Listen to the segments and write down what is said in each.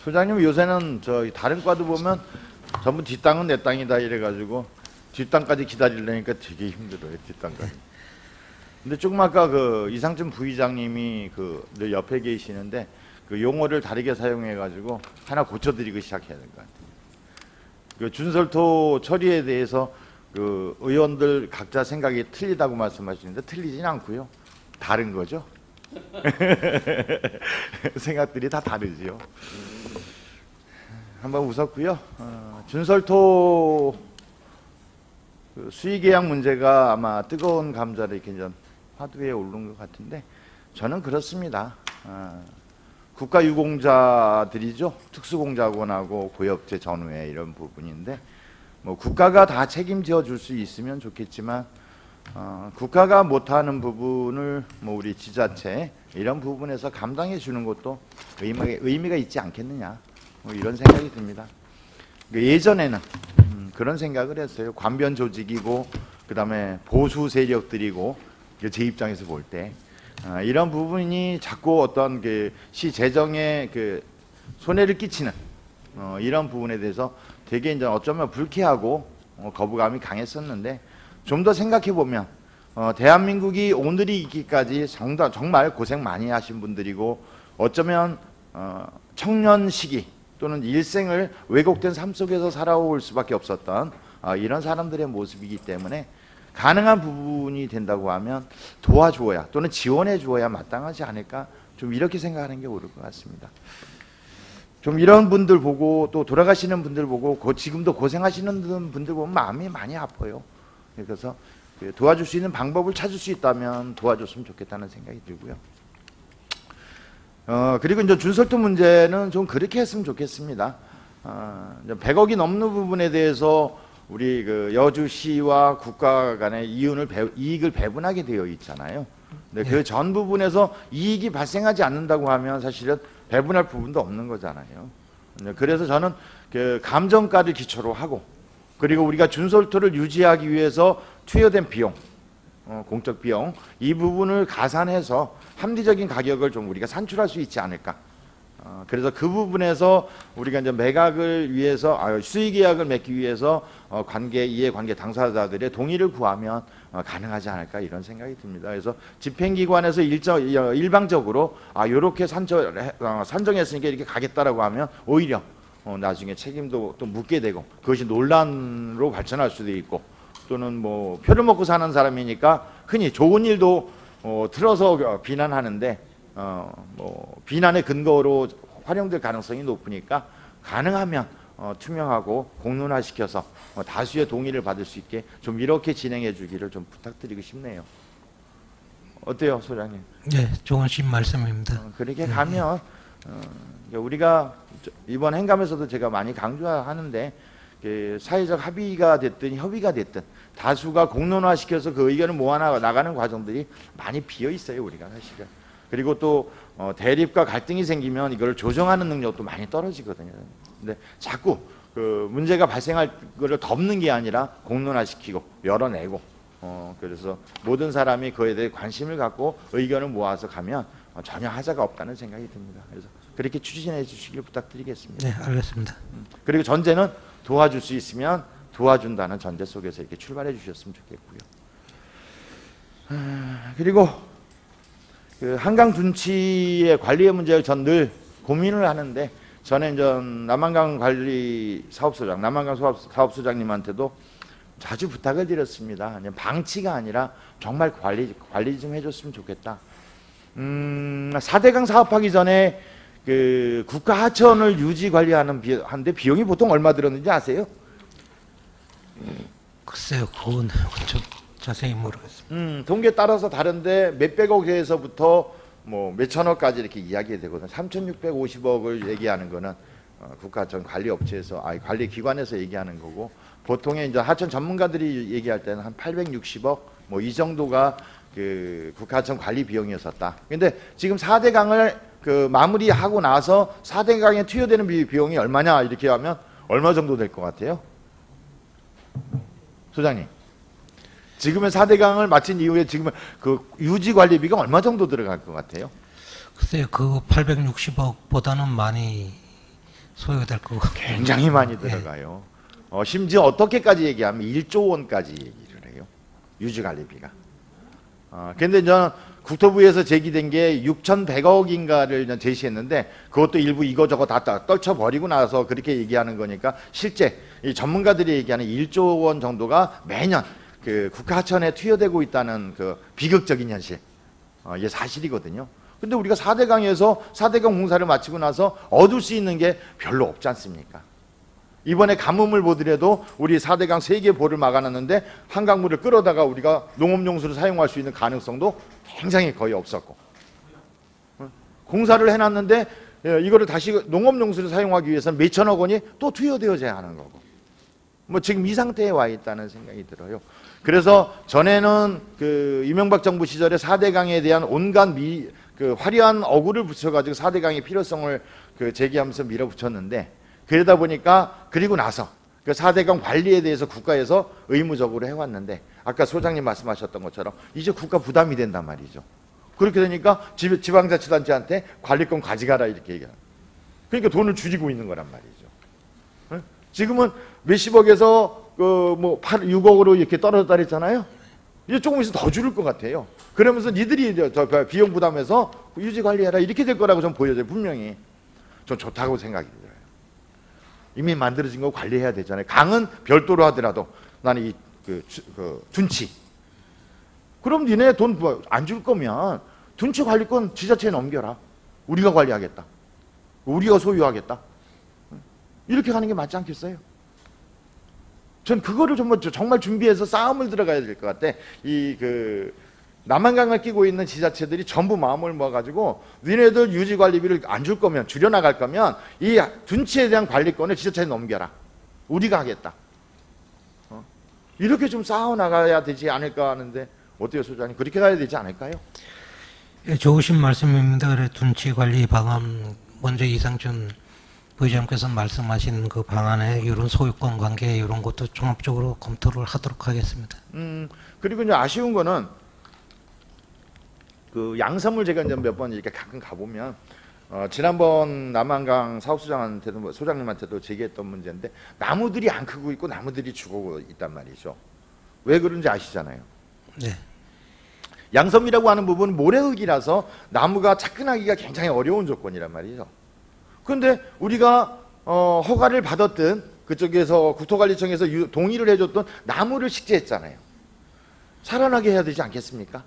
소장님 요새는 저 다른 과도 보면 전부 뒷땅은 내 땅이다 이래가지고 뒷땅까지 기다리려니까 되게 힘들어요. 뒷땅까지. 근데 조금 아까 그 이상준 부의장님이 그 옆에 계시는데 그 용어를 다르게 사용해가지고 하나 고쳐드리고 시작해야 될 것 같아요. 그 준설토 처리에 대해서 그 의원들 각자 생각이 틀리다고 말씀하시는데 틀리진 않고요. 다른 거죠. 생각들이 다 다르지요. 한번 웃었고요. 준설토 그 수의계약 문제가 아마 뜨거운 감자를 이렇게 좀 화두에 오른 것 같은데 저는 그렇습니다. 국가유공자들이죠. 특수공자원하고 고엽제 전후회 이런 부분인데 뭐 국가가 다 책임져 줄 수 있으면 좋겠지만 국가가 못하는 부분을 뭐 우리 지자체 이런 부분에서 감당해 주는 것도 의미가 있지 않겠느냐 뭐 이런 생각이 듭니다. 예전에는 그런 생각을 했어요. 관변 조직이고 그 다음에 보수 세력들이고 제 입장에서 볼 때 이런 부분이 자꾸 어떤 그 시 재정에 그 손해를 끼치는 이런 부분에 대해서 되게 이제 어쩌면 불쾌하고 거부감이 강했었는데 좀 더 생각해 보면 대한민국이 오늘이 있기까지 정말 고생 많이 하신 분들이고 어쩌면 청년 시기 또는 일생을 왜곡된 삶 속에서 살아올 수밖에 없었던 이런 사람들의 모습이기 때문에 가능한 부분이 된다고 하면 도와주어야 또는 지원해 주어야 마땅하지 않을까 좀 이렇게 생각하는 게 옳을 것 같습니다. 좀 이런 분들 보고 또 돌아가시는 분들 보고 지금도 고생하시는 분들 보면 마음이 많이 아파요. 그래서 도와줄 수 있는 방법을 찾을 수 있다면 도와줬으면 좋겠다는 생각이 들고요. 그리고 이제 준설토 문제는 좀 그렇게 했으면 좋겠습니다. 100억이 넘는 부분에 대해서 우리 그 여주시와 국가 간의 이익을 배분하게 되어 있잖아요. 근데 그 전 부분에서 이익이 발생하지 않는다고 하면 사실은 배분할 부분도 없는 거잖아요. 그래서 저는 그 감정가를 기초로 하고 그리고 우리가 준설토를 유지하기 위해서 투여된 비용, 공적 비용 이 부분을 가산해서 합리적인 가격을 좀 우리가 산출할 수 있지 않을까. 그래서 그 부분에서 우리가 이제 매각을 위해서 수의계약을 맺기 위해서 이해관계 당사자들의 동의를 구하면 가능하지 않을까 이런 생각이 듭니다. 그래서 집행기관에서 일방적으로 이렇게 산정했으니까 이렇게 가겠다라고 하면 오히려 나중에 책임도 또 묻게 되고 그것이 논란으로 발전할 수도 있고 또는 뭐 표를 먹고 사는 사람이니까 흔히 좋은 일도 틀어서 비난하는데 뭐 비난의 근거로 활용될 가능성이 높으니까 가능하면 투명하고 공론화시켜서 다수의 동의를 받을 수 있게 좀 이렇게 진행해 주기를 좀 부탁드리고 싶네요. 어때요, 소장님? 네, 좋으신 말씀입니다. 그렇게 가면 우리가 이번 행감에서도 제가 많이 강조하는데 사회적 합의가 됐든 협의가 됐든 다수가 공론화시켜서 그 의견을 모아 나가는 과정들이 많이 비어 있어요, 우리가 사실은. 그리고 또 대립과 갈등이 생기면 이걸 조정하는 능력도 많이 떨어지거든요. 근데 자꾸 그 문제가 발생할 거를 덮는 게 아니라 공론화시키고 열어내고 그래서 모든 사람이 그에 대해 관심을 갖고 의견을 모아서 가면 전혀 하자가 없다는 생각이 듭니다. 그래서 그렇게 추진해 주시길 부탁드리겠습니다. 네, 알겠습니다. 그리고 전제는 도와줄 수 있으면 도와준다는 전제 속에서 이렇게 출발해 주셨으면 좋겠고요. 그리고 그 한강 둔치의 관리의 문제를 전 늘 고민을 하는데 저는 남한강 관리 사업소장, 남한강 사업소장님한테도 자주 부탁을 드렸습니다. 방치가 아니라 정말 관리 좀 해줬으면 좋겠다. 4대강 사업하기 전에 그 국가 하천을 유지 관리하는데 비용이 보통 얼마 들었는지 아세요? 글쎄요, 그건 좀 자세히 모르겠습니다. 통계 따라서 다른데 몇백억에서부터 뭐 몇천억까지 이렇게 이야기가 되거든요. 3,650억을 얘기하는 거는 국가하천 관리업체에서 관리기관에서 얘기하는 거고 보통의 이제 하천 전문가들이 얘기할 때는 한 860억 뭐 이 정도가 그 국가하천 관리 비용이었었다. 근데 지금 4대강을 그 마무리하고 나서 4대강에 투여되는 비용이 얼마냐 이렇게 하면 얼마 정도 될 것 같아요? 소장님. 지금은 4대강을 마친 이후에 지금 그 유지 관리비가 얼마 정도 들어갈 것 같아요? 글쎄요, 그 860억보다는 많이 소요될 거고. 굉장히 많이 들어가요. 심지어 어떻게까지 얘기하면 1조 원까지 얘기를 해요. 유지관리비가. 근데 저는 국토부에서 제기된 게 6,100억인가를 제시했는데 그것도 일부 이거저거 다 떨쳐버리고 나서 그렇게 얘기하는 거니까 실제 이 전문가들이 얘기하는 1조 원 정도가 매년 그 국가하천에 투여되고 있다는 그 비극적인 현실. 이게 사실이거든요. 근데 우리가 4대강에서 4대강 공사를 마치고 나서 얻을 수 있는 게 별로 없지 않습니까? 이번에 가뭄을 보더라도 우리 4대강 3개 보를 막아놨는데 한강물을 끌어다가 우리가 농업용수를 사용할 수 있는 가능성도 굉장히 거의 없었고, 공사를 해놨는데 이거를 다시 농업용수를 사용하기 위해서는 몇천억 원이 또 투여되어져야 하는 거고, 뭐 지금 이 상태에 와 있다는 생각이 들어요. 그래서 전에는 그 이명박 정부 시절에 4대강에 대한 온갖 그 화려한 어구를 붙여가지고 4대강의 필요성을 그 제기하면서 밀어붙였는데, 그러다 보니까 그리고 나서 그 4대강 관리에 대해서 국가에서 의무적으로 해왔는데 아까 소장님 말씀하셨던 것처럼 이제 국가 부담이 된단 말이죠. 그렇게 되니까 지방자치단체한테 관리권 가져가라 이렇게 얘기하는. 그러니까 돈을 줄이고 있는 거란 말이죠. 지금은 몇십억에서 뭐 6억으로 이렇게 떨어졌다 그랬잖아요. 이제 조금 있으면 더 줄일 것 같아요. 그러면서 니들이 저 비용 부담해서 유지 관리해라 이렇게 될 거라고 전 보여져요. 분명히. 전 좋다고 생각이 들어요. 이미 만들어진 거 관리해야 되잖아요. 강은 별도로 하더라도 나는 그 둔치. 그럼 니네 돈 안 줄 거면 둔치 관리권 지자체에 넘겨라. 우리가 관리하겠다. 우리가 소유하겠다. 이렇게 가는 게 맞지 않겠어요? 전 그거를 정말 준비해서 싸움을 들어가야 될 것 같아. 남한강을 끼고 있는 지자체들이 전부 마음을 모아가지고 니네들 유지관리비를 안 줄 거면, 줄여나갈 거면 이 둔치에 대한 관리권을 지자체에 넘겨라. 우리가 하겠다. 이렇게 좀 싸워나가야 되지 않을까 하는데 어때요, 소장님? 그렇게 가야 되지 않을까요? 예, 좋으신 말씀입니다. 그래, 둔치 관리 방안, 먼저 이상준 부의장께서 말씀하신 그 방안에 이런 소유권 관계 이런 것도 종합적으로 검토를 하도록 하겠습니다. 그리고 이제 아쉬운 거는 그 양산물 제가 이제 몇 번 이렇게 가끔 가보면 지난번 남한강 사업소장한테도 소장님한테도 제기했던 문제인데 나무들이 안 크고 있고 나무들이 죽어 있단 말이죠. 왜 그런지 아시잖아요. 네. 양섬이라고 하는 부분은 모래흙이라서 나무가 착근하기가 굉장히 어려운 조건이란 말이죠. 그런데 우리가 허가를 받았든 그쪽에서 국토관리청에서 동의를 해줬던 나무를 식재했잖아요. 살아나게 해야 되지 않겠습니까?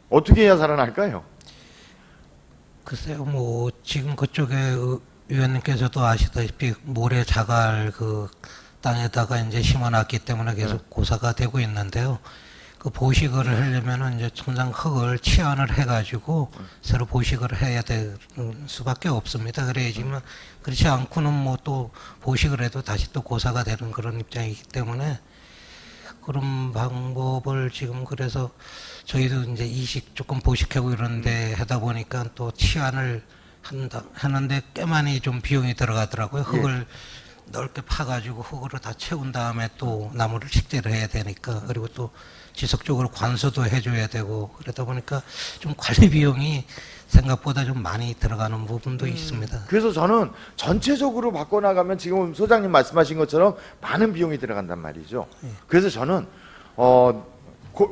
어떻게 해야 살아날까요? 글쎄요, 뭐 지금 그쪽에 위원님께서도 아시다시피 모래 자갈 그 땅에다가 이제 심어놨기 때문에 계속 고사가 되고 있는데요. 그 보식을 하려면은 이제 천장 흙을 치환을 해가지고 새로 보식을 해야 될 수밖에 없습니다. 그래야지만 그렇지 않고는 뭐 또 보식을 해도 다시 또 고사가 되는 그런 입장이기 때문에 그런 방법을 지금 그래서 저희도 이제 이식 조금 보식하고 이런데 하다 보니까 또 치환을 하는데 꽤 많이 좀 비용이 들어가더라고요. 흙을 넓게 파가지고 흙으로 다 채운 다음에 또 나무를 식재를 해야 되니까, 그리고 또 지속적으로 관수도 해줘야 되고 그러다 보니까 좀 관리 비용이 생각보다 좀 많이 들어가는 부분도 있습니다. 그래서 저는 전체적으로 바꿔나가면 지금 소장님 말씀하신 것처럼 많은 비용이 들어간단 말이죠. 그래서 저는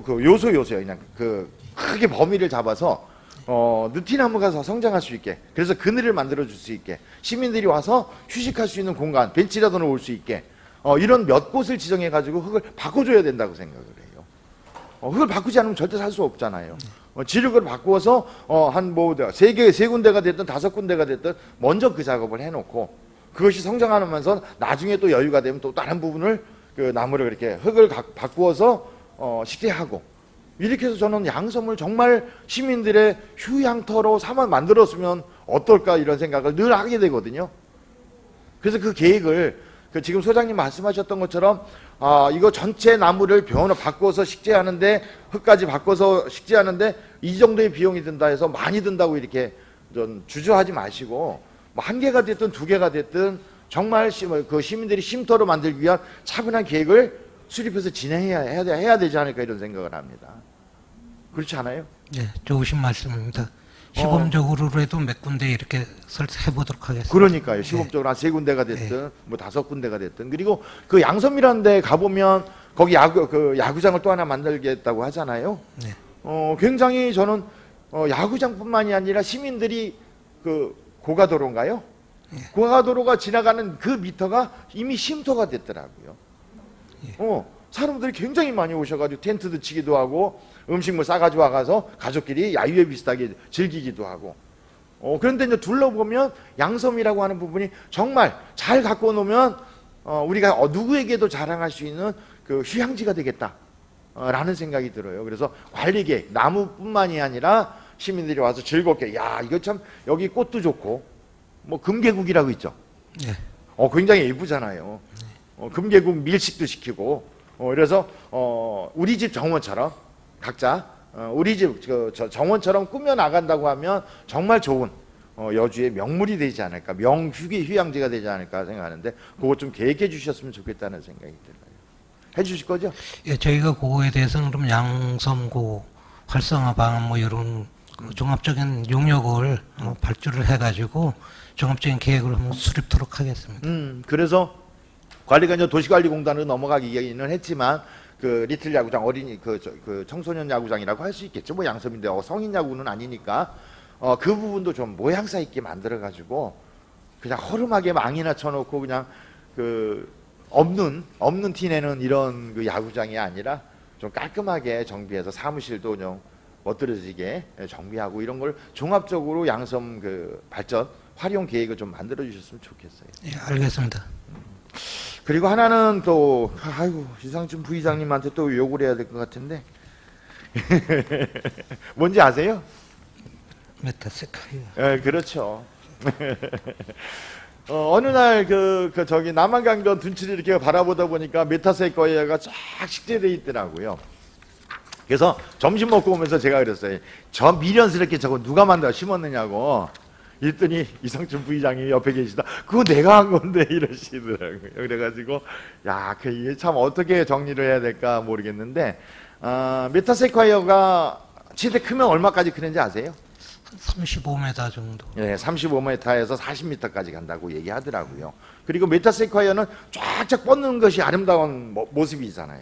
요소요 그냥 그 크게 범위를 잡아서 느티나무가 성장할 수 있게, 그래서 그늘을 만들어 줄 수 있게, 시민들이 와서 휴식할 수 있는 공간, 벤치라도 놓을 수 있게 이런 몇 곳을 지정해 가지고 흙을 바꿔줘야 된다고 생각을 해요. 흙을 바꾸지 않으면 절대 살 수 없잖아요. 지력을 바꾸어서 세 군데가 됐든 5군데가 됐든 먼저 그 작업을 해놓고 그것이 성장하면서 나중에 또 여유가 되면 또 다른 부분을 그 나무를 이렇게 흙을 바꾸어서 식재하고, 이렇게 해서 저는 양섬을 정말 시민들의 휴양터로 만들었으면 어떨까 이런 생각을 늘 하게 되거든요. 그래서 그 계획을 지금 소장님 말씀하셨던 것처럼 이거 전체 나무를 병원을 바꿔서 식재하는데, 흙까지 바꿔서 식재하는데 이 정도의 비용이 든다 해서 많이 든다고 이렇게 좀 주저하지 마시고, 뭐 1개가 됐든 2개가 됐든 정말 그 시민들이 쉼터로 만들기 위한 차분한 계획을 수립해서 진행해야 되지 않을까 이런 생각을 합니다. 그렇지 않아요? 네, 좋으신 말씀입니다. 시범적으로라도 몇 군데 이렇게 해보도록 하겠습니다. 그러니까요. 시범적으로 한 3군데가 됐든 뭐 5군데가 됐든. 그리고 그 양섬이라는 데 가보면 거기 야구장을 또 하나 만들겠다고 하잖아요. 네. 굉장히 저는 야구장뿐만이 아니라 시민들이 그 고가도로인가요? 고가도로가 지나가는 그 미터가 이미 쉼터가 됐더라고요. 사람들이 굉장히 많이 오셔가지고 텐트도 치기도 하고 음식물 싸가지고 와가서 가족끼리 야유회 비슷하게 즐기기도 하고. 그런데 이제 둘러보면 양섬이라고 하는 부분이 정말 잘 갖고 놓으면 우리가 누구에게도 자랑할 수 있는 그 휴양지가 되겠다. 라는 생각이 들어요. 그래서 관리계획, 나무뿐만이 아니라 시민들이 와서 즐겁게, 야, 이거 참 여기 꽃도 좋고, 뭐 금계국이라고 있죠. 네. 굉장히 예쁘잖아요. 금계국 밀식도 시키고, 그래서 우리 집 정원처럼 각자 우리 집 정원처럼 꾸며 나간다고 하면 정말 좋은 여주의 명물이 되지 않을까, 휴양지가 되지 않을까 생각하는데 그거 좀 계획해 주셨으면 좋겠다는 생각이 들어요. 해주실 거죠? 예, 저희가 그거에 대해서는 그럼 양섬고 활성화 방안 뭐 이런 그 종합적인 용역을 발주를 해가지고 종합적인 계획을 한번 수립토록 하겠습니다. 그래서 관리가 이제 도시관리공단으로 넘어가기는 했지만 그 리틀 야구장 어린이 그 청소년 야구장이라고 할 수 있겠죠. 뭐 양섬인데 성인 야구는 아니니까 그 부분도 좀 모양새 있게 만들어 가지고 그냥 허름하게 망이나 쳐놓고 그냥 그 없는 티 내는 이런 그 야구장이 아니라 좀 깔끔하게 정비해서 사무실도 좀 멋들어지게 정비하고 이런 걸 종합적으로 양섬 그 발전 활용 계획을 좀 만들어 주셨으면 좋겠어요. 예, 알겠습니다. 그리고 하나는 또 아이고 이상준 부의장님한테 또 욕을 해야 될 것 같은데 뭔지 아세요? 메타세카이어. 예, 그렇죠. 어느 날 저기 남한강변 둔치를 이렇게 바라보다 보니까 메타세카이어가 쫙 식재돼 있더라고요. 그래서 점심 먹고 오면서 제가 그랬어요. 저 미련스럽게 저거 누가 만들어 심었느냐고. 이랬더니 이상준 부의장이 옆에 계시다. 그거 내가 한 건데 이러시더라고요. 그래가지고 야, 이게 참 어떻게 정리를 해야 될까 모르겠는데 메타세카이어가 최대 크면 얼마까지 크는지 아세요? 35m 정도. 예, 35m에서 40m까지 간다고 얘기하더라고요. 그리고 메타세카이어는 쫙쫙 뻗는 것이 아름다운 모습이잖아요.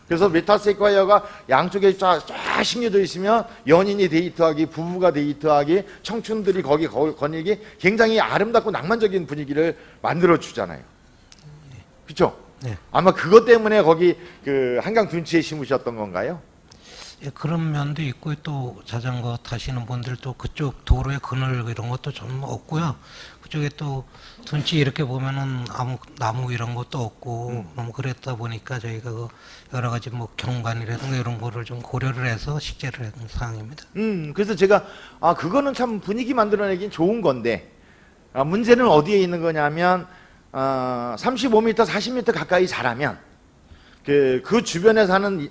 그래서 메타세카이어가 양쪽에 쫙 심겨져 있으면 연인이 데이트하기, 부부가 데이트하기, 청춘들이 거기 거닐기 굉장히 아름답고 낭만적인 분위기를 만들어 주잖아요. 그렇죠? 네. 아마 그것 때문에 거기 그 한강 둔치에 심으셨던 건가요? 예, 그런 면도 있고 또 자전거 타시는 분들도 그쪽 도로에 그늘 이런 것도 좀 없고요. 그쪽에 또 둔치 이렇게 보면은 아무 나무 이런 것도 없고 너무 그랬다 보니까 저희가 그 여러 가지 뭐 경관이라든가 이런 거를 좀 고려를 해서 식재를 한 상황입니다. 그래서 제가 그거는 참 분위기 만들어내긴 좋은 건데 문제는 어디에 있는 거냐면 35m, 40m 가까이 자라면 그 주변에 사는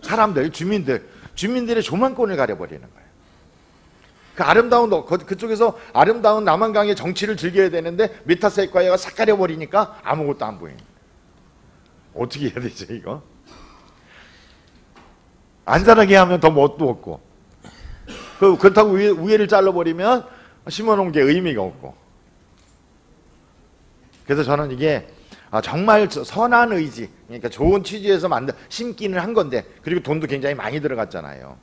사람들, 주민들의 조망권을 가려버리는 거예요. 그 아름다운 그쪽에서 아름다운 남한강의 정취를 즐겨야 되는데 메타세카이어가 싹 가려버리니까 아무것도 안 보이는 거예요. 어떻게 해야 되죠 이거? 안 자라게 하면 더 멋도 없고 그렇다고 위에를 잘라버리면 심어놓은 게 의미가 없고. 그래서 저는 이게 정말 선한 의지, 그러니까 좋은 취지에서 심기는 한 건데, 그리고 돈도 굉장히 많이 들어갔잖아요.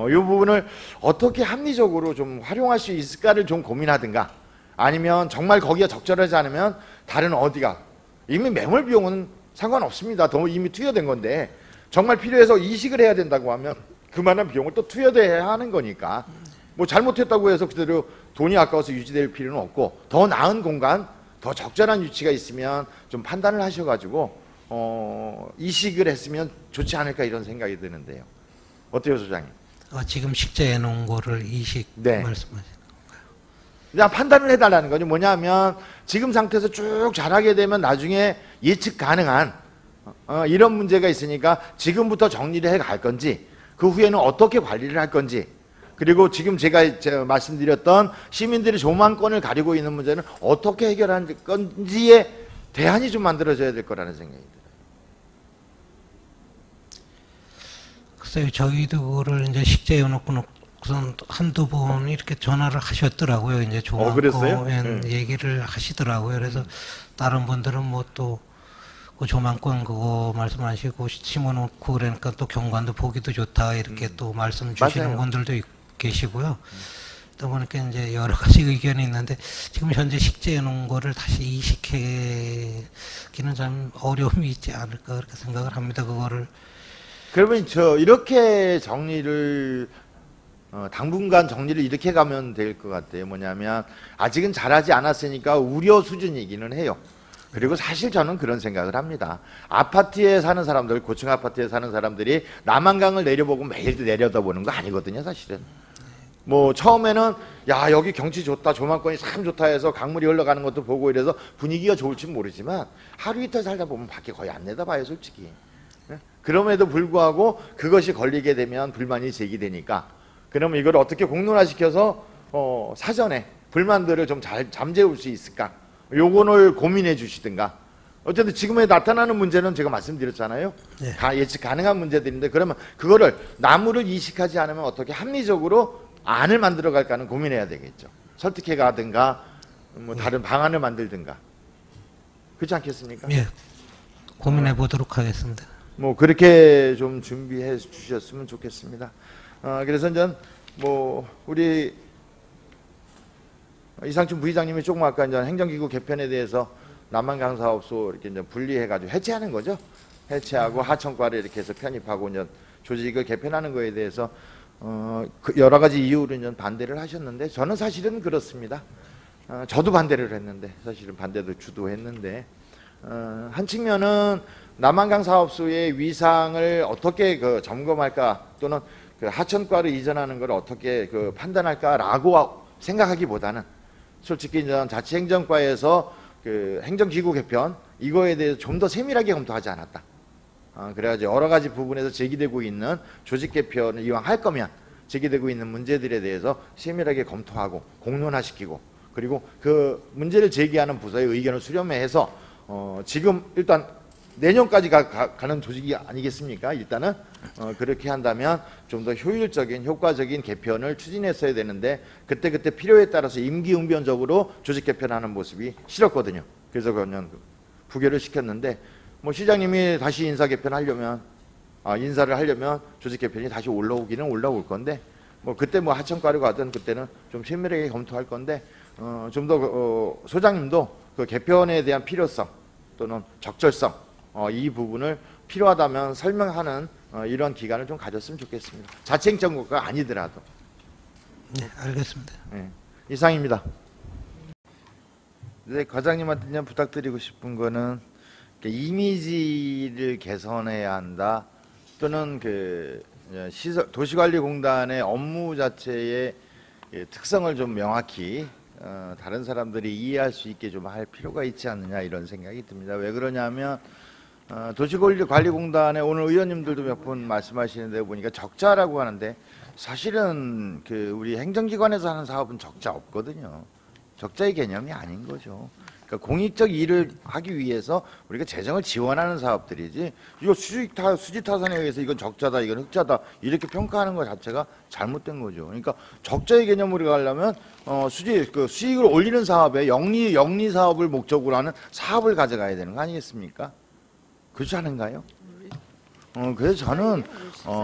이 부분을 어떻게 합리적으로 좀 활용할 수 있을까를 좀 고민하든가, 아니면 정말 거기가 적절하지 않으면 다른 어디가, 이미 매몰 비용은 상관없습니다. 더 이미 투여된 건데 정말 필요해서 이식을 해야 된다고 하면 그만한 비용을 또 투여돼야 하는 거니까 뭐 잘못했다고 해서 그대로 돈이 아까워서 유지될 필요는 없고, 더 나은 공간, 더 적절한 위치가 있으면 좀 판단을 하셔가지고 이식을 했으면 좋지 않을까 이런 생각이 드는데요. 어때요, 소장님? 지금 식재해 놓은 거를 이식 네. 말씀하시는 그냥 판단을 해달라는 거죠. 뭐냐면 지금 상태에서 쭉 자라게 되면 나중에 예측 가능한 이런 문제가 있으니까 지금부터 정리를 해갈 건지, 그 후에는 어떻게 관리를 할 건지, 그리고 지금 제가 말씀드렸던 시민들이 조망권을 가리고 있는 문제는 어떻게 해결할 건지에 대안이 좀 만들어져야 될 거라는 생각이 들어요. 글쎄요, 저희도 그거를 이제 식재해 놓고 우선 한두 번 이렇게 전화를 하셨더라고요. 이제 그랬어요? 조만권 네. 얘기를 하시더라고요. 그래서 다른 분들은 뭐 또 그 조만권 그거 말씀하시고 심어놓고 그러니까 또 경관도 보기도 좋다 이렇게 또 말씀 주시는 맞아요. 분들도 계시고요. 그러다 보니까 이제 여러 가지 의견이 있는데 지금 현재 식재해 놓은 거를 다시 이식하기는 좀 어려움이 있지 않을까 그렇게 생각을 합니다. 그거를 그러면 저 이렇게 정리를 당분간 정리를 이렇게 가면 될 것 같아요. 뭐냐면 아직은 잘하지 않았으니까 우려 수준이기는 해요. 그리고 사실 저는 그런 생각을 합니다. 아파트에 사는 사람들, 고층 아파트에 사는 사람들이 남한강을 내려보고 매일 내려다보는 거 아니거든요, 사실은. 뭐 처음에는 야 여기 경치 좋다, 조망권이 참 좋다 해서 강물이 흘러가는 것도 보고 이래서 분위기가 좋을지 모르지만 하루 이틀 살다 보면 밖에 거의 안 내다봐요, 솔직히. 네? 그럼에도 불구하고 그것이 걸리게 되면 불만이 제기되니까 그러면 이걸 어떻게 공론화시켜서 사전에 불만들을 좀 잘 잠재울 수 있을까? 요거를 고민해 주시든가. 어쨌든 지금에 나타나는 문제는 제가 말씀드렸잖아요. 네. 예측 가능한 문제들인데 그러면 그거를 나무를 이식하지 않으면 어떻게 합리적으로 안을 만들어 갈까는 고민해야 되겠죠. 설득해 가든가 뭐 다른 방안을 만들든가. 그렇지 않겠습니까? 예, 고민해 보도록 하겠습니다. 뭐 그렇게 좀 준비해 주셨으면 좋겠습니다. 그래서 이제 뭐 우리 이상춘 부의장님이 조금 아까 이제 행정기구 개편에 대해서 남한강 사업소 이렇게 이제 분리해가지고 해체하는 거죠. 해체하고 하천과를 이렇게 해서 편입하고 이제 조직을 개편하는 거에 대해서 그 여러 가지 이유로 이제 반대를 하셨는데 저는 사실은 그렇습니다. 저도 반대를 했는데 사실은 반대도 주도했는데 한 측면은 남한강 사업소의 위상을 어떻게 그 점검할까 또는 그 하천과를 이전하는 걸 어떻게 그 판단할까라고 생각하기보다는 솔직히 이제 자치행정과에서 그 행정기구 개편 이거에 대해서 좀 더 세밀하게 검토하지 않았다. 그래가지고 여러 가지 부분에서 제기되고 있는 조직 개편을 이왕 할 거면 제기되고 있는 문제들에 대해서 세밀하게 검토하고 공론화시키고 그리고 그 문제를 제기하는 부서의 의견을 수렴해서 지금 일단 내년까지 가는 조직이 아니겠습니까? 일단은 그렇게 한다면 좀 더 효율적인 효과적인 개편을 추진했어야 되는데 그때 필요에 따라서 임기응변적으로 조직 개편하는 모습이 싫었거든요. 그래서 그냥 부결을 시켰는데 뭐 시장님이 다시 인사 개편하려면 인사를 하려면 조직 개편이 다시 올라오기는 올라올 건데 뭐 그때 뭐 하천과를 가든 그때는 좀 세밀하게 검토할 건데 좀 더 소장님도 그 개편에 대한 필요성 또는 적절성 이 부분을 필요하다면 설명하는 이런 기간을 좀 가졌으면 좋겠습니다. 자치행정국가 아니더라도. 네, 알겠습니다. 네, 이상입니다. 네, 과장님한테 그냥 부탁드리고 싶은 거는 이미지를 개선해야 한다. 또는 그 시설 도시관리공단의 업무 자체의 특성을 좀 명확히 다른 사람들이 이해할 수 있게 좀 할 필요가 있지 않느냐 이런 생각이 듭니다. 왜 그러냐면 도시관리공단에 오늘 의원님들도 몇 분 말씀하시는 데 보니까 적자라고 하는데 사실은 그 우리 행정기관에서 하는 사업은 적자 없거든요. 적자의 개념이 아닌 거죠. 그러니까 공익적 일을 하기 위해서 우리가 재정을 지원하는 사업들이지 이거 수지 타산에 의해서 이건 적자다 이건 흑자다 이렇게 평가하는 것 자체가 잘못된 거죠. 그러니까 적자의 개념으로 가려면 수익을 올리는 사업에 영리 사업을 목적으로 하는 사업을 가져가야 되는 거 아니겠습니까? 그렇지 않은가요? 그래서 저는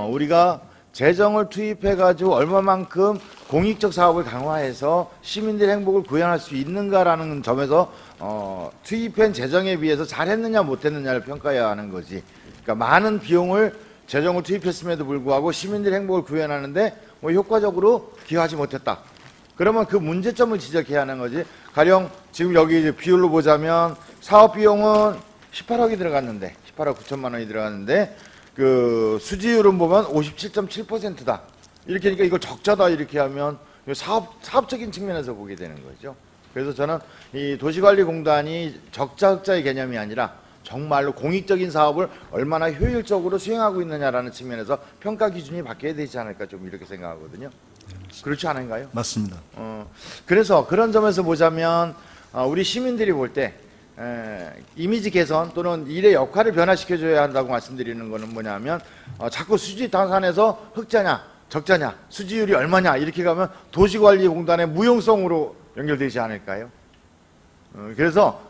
우리가 재정을 투입해가지고 얼마만큼 공익적 사업을 강화해서 시민들의 행복을 구현할 수 있는가라는 점에서 투입한 재정에 비해서 잘했느냐 못했느냐를 평가해야 하는 거지. 그러니까 많은 비용을 재정을 투입했음에도 불구하고 시민들의 행복을 구현하는데 뭐 효과적으로 기여하지 못했다. 그러면 그 문제점을 지적해야 하는 거지. 가령 지금 여기 이제 비율로 보자면 사업 비용은 18억이 들어갔는데 18억 9천만 원이 들어갔는데 그 수지율은 보면 57.7%다. 이렇게 하니까 이걸 적자다 이렇게 하면 사업적인 측면에서 보게 되는 거죠. 그래서 저는 이 도시관리공단이 적자의 개념이 아니라 정말로 공익적인 사업을 얼마나 효율적으로 수행하고 있느냐라는 측면에서 평가 기준이 바뀌어야 되지 않을까 좀 이렇게 생각하거든요. 그렇지 않은가요? 맞습니다. 그래서 그런 점에서 보자면 우리 시민들이 볼 때 이미지 개선 또는 일의 역할을 변화시켜줘야 한다고 말씀드리는 것은 뭐냐면 자꾸 수지 타산에서 흑자냐 적자냐, 수지율이 얼마냐 이렇게 가면 도시관리공단의 무용성으로 연결되지 않을까요? 그래서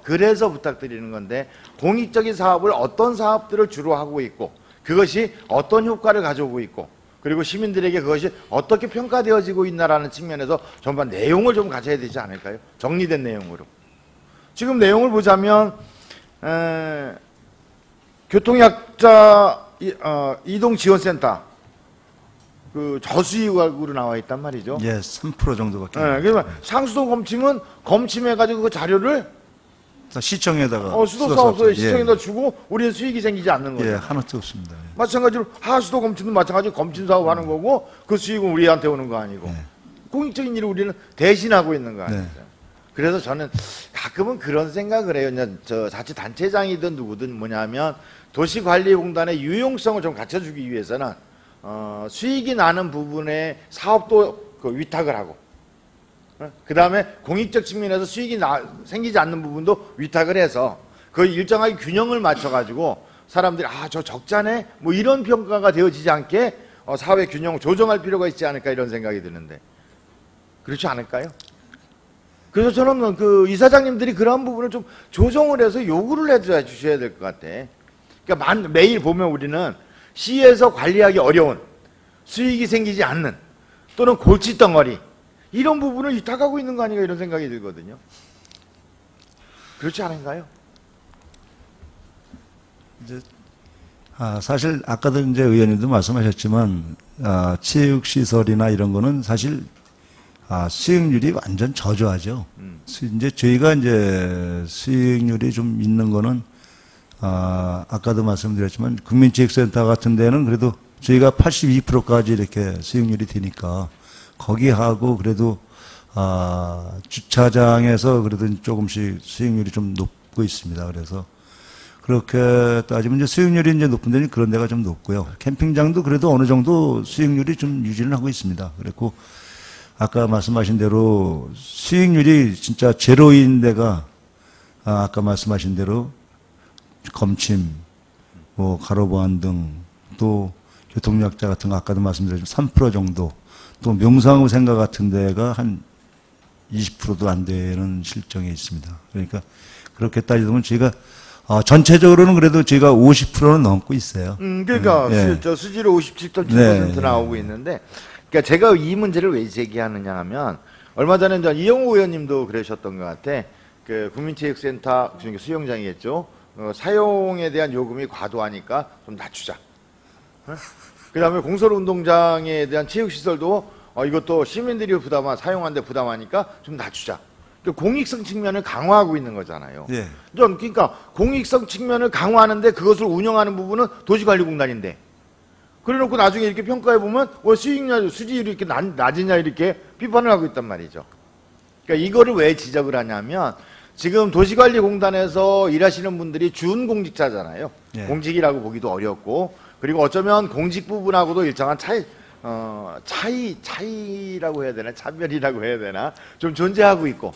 부탁드리는 건데 공익적인 사업을 어떤 사업들을 주로 하고 있고 그것이 어떤 효과를 가져오고 있고 그리고 시민들에게 그것이 어떻게 평가되어지고 있나라는 측면에서 전반 내용을 좀 가져야 되지 않을까요? 정리된 내용으로. 지금 내용을 보자면 교통약자 이동지원센터 그 저수익으로 나와 있단 말이죠. 예, 3% 정도밖에. 그러면 상수도 검침은 검침해가지고 그 자료를 시청에다가 수도사업소에 예. 시청에다 주고 우리는 수익이 생기지 않는 거죠. 예, 하나도 없습니다. 예. 마찬가지로 하수도 검침도 마찬가지로 검침 사업 하는 거고 그 수익은 우리한테 오는 거 아니고 네. 공익적인 일을 우리는 대신하고 있는 거 아니에요. 네. 그래서 저는 가끔은 그런 생각을 해요. 그냥 저 자치단체장이든 누구든 뭐냐면 도시관리공단의 유용성을 좀 갖춰주기 위해서는 수익이 나는 부분에 사업도 그 위탁을 하고 그 다음에 공익적 측면에서 수익이 생기지 않는 부분도 위탁을 해서 그 일정하게 균형을 맞춰가지고 사람들이 저 적자네 뭐 이런 평가가 되어지지 않게 사회 균형을 조정할 필요가 있지 않을까 이런 생각이 드는데 그렇지 않을까요? 그래서 저는 그 이사장님들이 그런 부분을 좀 조정을 해서 요구를 해 주셔야 될 것 같아. 그러니까 매일 보면 우리는 시에서 관리하기 어려운 수익이 생기지 않는 또는 골칫덩어리 이런 부분을 위탁하고 있는 거 아닌가 이런 생각이 들거든요. 그렇지 않은가요? 이제 사실 아까도 이제 의원님도 말씀하셨지만 체육시설이나 이런 거는 사실 수익률이 완전 저조하죠. 이제 저희가 이제 수익률이 좀 있는 거는 아까도 말씀드렸지만 국민체육센터 같은 데는 그래도 저희가 82%까지 이렇게 수익률이 되니까 거기하고 그래도 주차장에서 그래도 조금씩 수익률이 좀 높고 있습니다. 그래서 그렇게 따지면 이제 수익률이 이제 높은 데는 그런 데가 좀 높고요. 캠핑장도 그래도 어느 정도 수익률이 좀 유지를 하고 있습니다. 그랬고 아까 말씀하신 대로 수익률이 진짜 제로인 데가 아까 말씀하신 대로 검침, 뭐 가로보안 등 또 교통약자 같은 거 아까도 말씀드렸지만 3% 정도 또 명상후 생가 같은 데가 한 20%도 안 되는 실정에 있습니다. 그러니까 그렇게 따지면 저희가 전체적으로는 그래도 저희가 50%는 넘고 있어요. 그러니까 네. 수지로 57.7% 네. 나오고 있는데 그러니까 제가 이 문제를 왜 제기하느냐 하면 얼마 전에 이영호 의원님도 그러셨던 것 같아. 그 국민체육센터 수영장이겠죠. 사용에 대한 요금이 과도하니까 좀 낮추자. 그 다음에 공설운동장에 대한 체육시설도 이것도 시민들이 사용하는데 부담하니까 좀 낮추자. 공익성 측면을 강화하고 있는 거잖아요. 예. 그러니까 공익성 측면을 강화하는데 그것을 운영하는 부분은 도시관리공단인데 그래놓고 나중에 이렇게 평가해보면 수익률, 수지율이 이렇게 낮으냐 이렇게 비판을 하고 있단 말이죠. 그러니까 이거를 왜 지적을 하냐면 지금 도시관리공단에서 일하시는 분들이 준공직자잖아요. 예. 공직이라고 보기도 어렵고 그리고 어쩌면 공직 부분하고도 일정한 차이라고 해야 되나 차별이라고 해야 되나 좀 존재하고 있고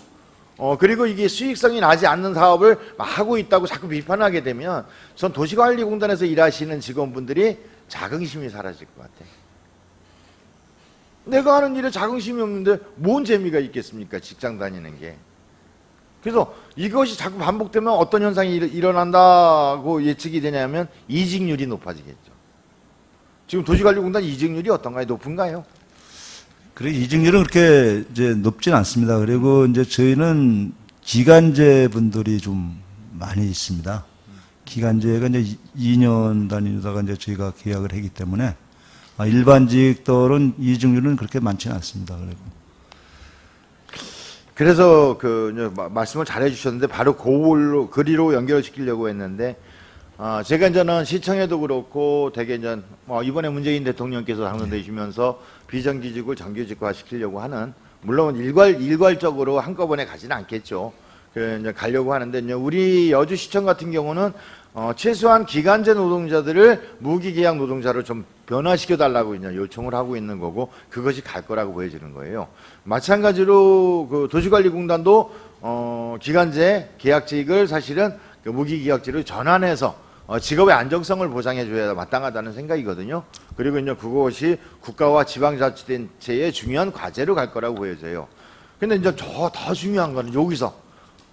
그리고 이게 수익성이 나지 않는 사업을 하고 있다고 자꾸 비판하게 되면 전 도시관리공단에서 일하시는 직원분들이 자긍심이 사라질 것 같아. 내가 하는 일에 자긍심이 없는데 뭔 재미가 있겠습니까? 직장 다니는 게. 그래서 이것이 자꾸 반복되면 어떤 현상이 일어난다고 예측이 되냐면 이직률이 높아지겠죠. 지금 도시관리공단 이직률이 어떤가요? 높은가요? 그래 이직률은 그렇게 이제 높진 않습니다. 그리고 이제 저희는 기간제 분들이 좀 많이 있습니다. 기간제가 이제 2년 다니다가 이제 저희가 계약을 했기 때문에 일반직들은 이직률은 그렇게 많지는 않습니다. 그래서 말씀을 잘 해주셨는데 바로 그리로 연결시키려고 했는데 제가 이제는 시청에도 그렇고 되게 이제 이번에 문재인 대통령께서 당선되시면서 비정규직을 정규직화 시키려고 하는 물론 일괄적으로 한꺼번에 가지는 않겠죠. 이제 가려고 하는데 이제 우리 여주시청 같은 경우는 최소한 기간제 노동자들을 무기계약 노동자로 좀 변화시켜 달라고 이제 요청을 하고 있는 거고 그것이 갈 거라고 보여지는 거예요. 마찬가지로 그 도시관리공단도 기간제 계약직을 사실은 그 무기계약직으로 전환해서 직업의 안정성을 보장해줘야 마땅하다는 생각이거든요. 그리고 이제 그것이 국가와 지방자치단체의 중요한 과제로 갈 거라고 보여져요. 근데 이제 더 중요한 거는 여기서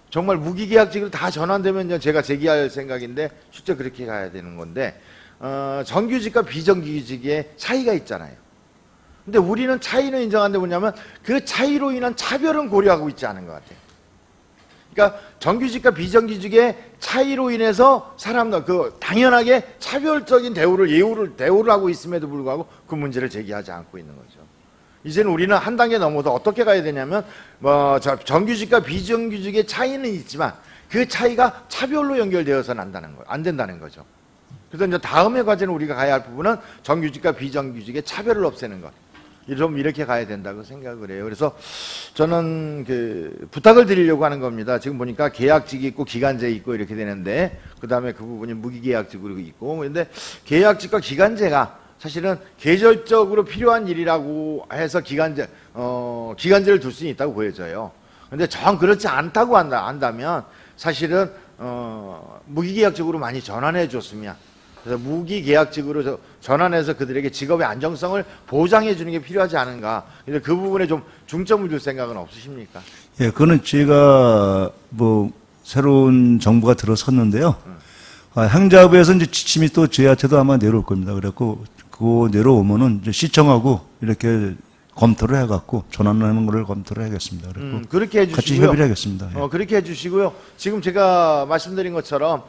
정말 무기계약직으로 다 전환되면 이제 제가 제기할 생각인데 실제 그렇게 가야 되는 건데 정규직과 비정규직의 차이가 있잖아요. 근데 우리는 차이는 인정하는데 뭐냐면 그 차이로 인한 차별은 고려하고 있지 않은 것 같아요. 그러니까 정규직과 비정규직의 차이로 인해서 사람들 당연하게 차별적인 대우를 하고 있음에도 불구하고 그 문제를 제기하지 않고 있는 거죠. 이제는 우리는 한 단계 넘어서 어떻게 가야 되냐면 정규직과 비정규직의 차이는 있지만 그 차이가 차별로 연결되어서는 안 된다는 거죠. 그래서 이제 다음의 과제는 우리가 가야 할 부분은 정규직과 비정규직의 차별을 없애는 것. 좀 이렇게 가야 된다고 생각을 해요. 그래서 저는 부탁을 드리려고 하는 겁니다. 지금 보니까 계약직이 있고 기간제 있고 이렇게 되는데 그 다음에 그 부분이 무기계약직으로 있고 그런데 계약직과 기간제가 사실은 계절적으로 필요한 일이라고 해서 기간제를 둘 수는 있다고 보여져요. 그런데 정 그렇지 않다고 한다면 사실은 무기계약직으로 많이 전환해 줬으면 그래서 무기계약직으로 전환해서 그들에게 직업의 안정성을 보장해 주는 게 필요하지 않은가. 그래서 그 부분에 좀 중점을 둘 생각은 없으십니까? 예, 그거는 제가 새로운 정부가 들어섰는데요. 행자부에서 이제 지침이 또 저희한테도 아마 내려올 겁니다. 그래갖고 그거 내려오면은 이제 시청하고 이렇게 검토를 해갖고 전환하는 거를 검토를 하겠습니다. 그리고 그렇게 해주시고요. 같이 협의를 하겠습니다. 예. 그렇게 해주시고요. 지금 제가 말씀드린 것처럼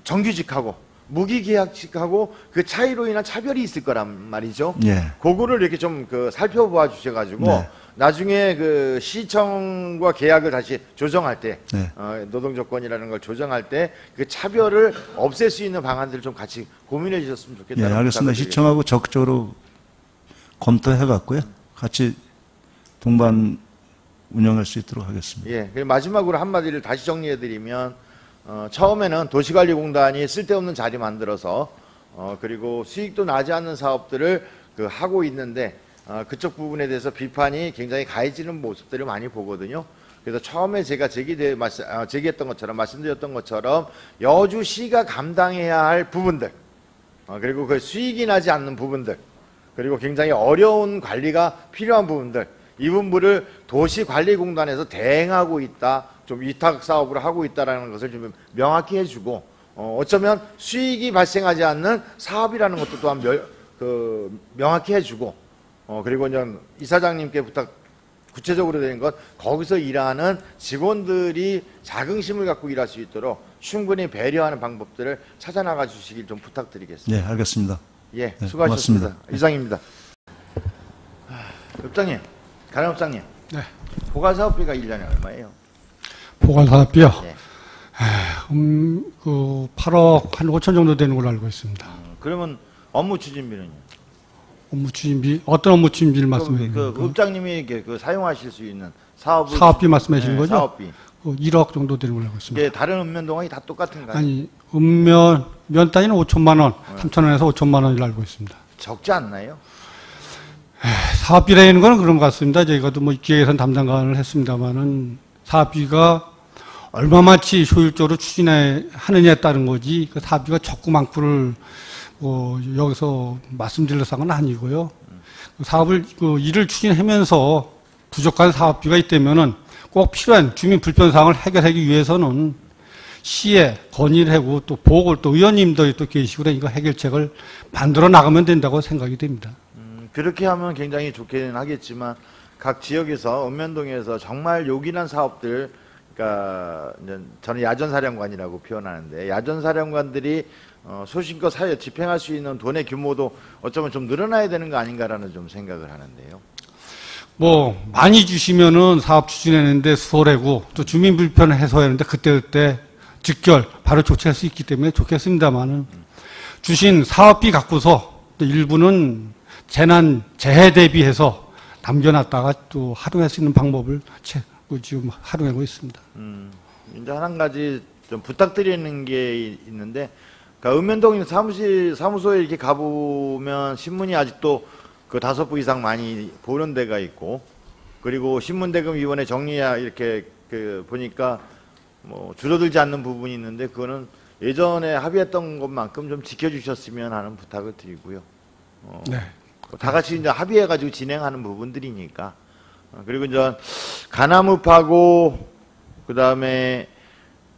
정규직하고 무기계약직하고 그 차이로 인한 차별이 있을 거란 말이죠. 예. 그거를 이렇게 좀 살펴봐 주셔가지고 네. 나중에 시청과 계약을 다시 조정할 때 네. 노동조건이라는 걸 조정할 때 그 차별을 없앨 수 있는 방안들을 좀 같이 고민해 주셨으면 예, 좋겠다는 알겠습니다. 시청하고 적극적으로 검토해갖고요. 같이 동반 운영할 수 있도록 하겠습니다. 예. 그리고 마지막으로 한마디를 다시 정리해드리면 처음에는 도시관리공단이 쓸데없는 자리 만들어서 그리고 수익도 나지 않는 사업들을 하고 있는데 그쪽 부분에 대해서 비판이 굉장히 가해지는 모습들을 많이 보거든요. 그래서 처음에 제가 제기했던 것처럼 말씀드렸던 것처럼 여주시가 감당해야 할 부분들 그리고 그 수익이 나지 않는 부분들 그리고 굉장히 어려운 관리가 필요한 부분들 이 부분을 도시관리공단에서 대행하고 있다. 좀 위탁 사업을 하고 있다라는 것을 좀 명확히 해주고 어쩌면 수익이 발생하지 않는 사업이라는 것도 또한 명확히 해주고 그리고 이제 이사장님께 구체적으로 되는 것 거기서 일하는 직원들이 자긍심을 갖고 일할 수 있도록 충분히 배려하는 방법들을 찾아 나가 주시길 좀 부탁드리겠습니다. 네, 알겠습니다. 예, 네, 수고하셨습니다. 고맙습니다. 이상입니다. 읍장님, 가량업장님. 네. 포괄사업비가 1년에 얼마예요? 보관산업비요. 예. 8억 한 5천 정도 되는 걸로 알고 있습니다. 그러면 업무 추진비는요? 업무 추진비 어떤 업무 추진비를 말씀해 그 주십니까? 읍장님이 사용하실 수 있는 사업비 말씀하시는 거죠? 사업비. 1억 정도 되는 걸로 알고 있습니다. 이게 다른 읍면동항이 다 똑같은가요? 아니 면 단위는 5천만 원, 3천 원에서 5천만 원을 알고 있습니다. 적지 않나요? 사업비라는 거는 그런 것 같습니다. 저희가도 기획예산 담당관을 했습니다만은 사업비가 얼마만치 효율적으로 추진하느냐에 따른 거지 그 사업비가 적고 많고를 여기서 말씀드릴 사항은 아니고요. 일을 추진하면서 부족한 사업비가 있다면은 꼭 필요한 주민 불편 사항을 해결하기 위해서는 시에 건의를 하고 또 보고를 또 의원님들이 또 계시고 그러니까 해결책을 만들어 나가면 된다고 생각이 됩니다. 그렇게 하면 굉장히 좋기는 하겠지만 각 지역에서 읍면동에서 정말 요긴한 사업들 그러니까 저는 야전사령관이라고 표현하는데 야전사령관들이 소신껏 집행할 수 있는 돈의 규모도 어쩌면 좀 늘어나야 되는 거 아닌가라는 좀 생각을 하는데요. 많이 주시면은 사업 추진하는데 수월하고 또 주민 불편을 해소하는데 그때 직결 바로 조치할 수 있기 때문에 좋겠습니다만은 주신 사업비 갖고서 또 일부는 재해 대비해서 남겨놨다가 또 활용할 수 있는 방법을 지금 활용하고 있습니다. 이제 한 가지 좀 부탁드리는 게 있는데, 그러니까 읍면동 사무소에 이렇게 가보면 신문이 아직도 그 5부 이상 많이 보는 데가 있고, 그리고 신문대금위원회 정리야 이렇게 보니까 줄어들지 않는 부분이 있는데, 그거는 예전에 합의했던 것만큼 좀 지켜주셨으면 하는 부탁을 드리고요. 네. 다 같이 이제 합의해가지고 진행하는 부분들이니까. 그리고 이제 가나무파고 그 다음에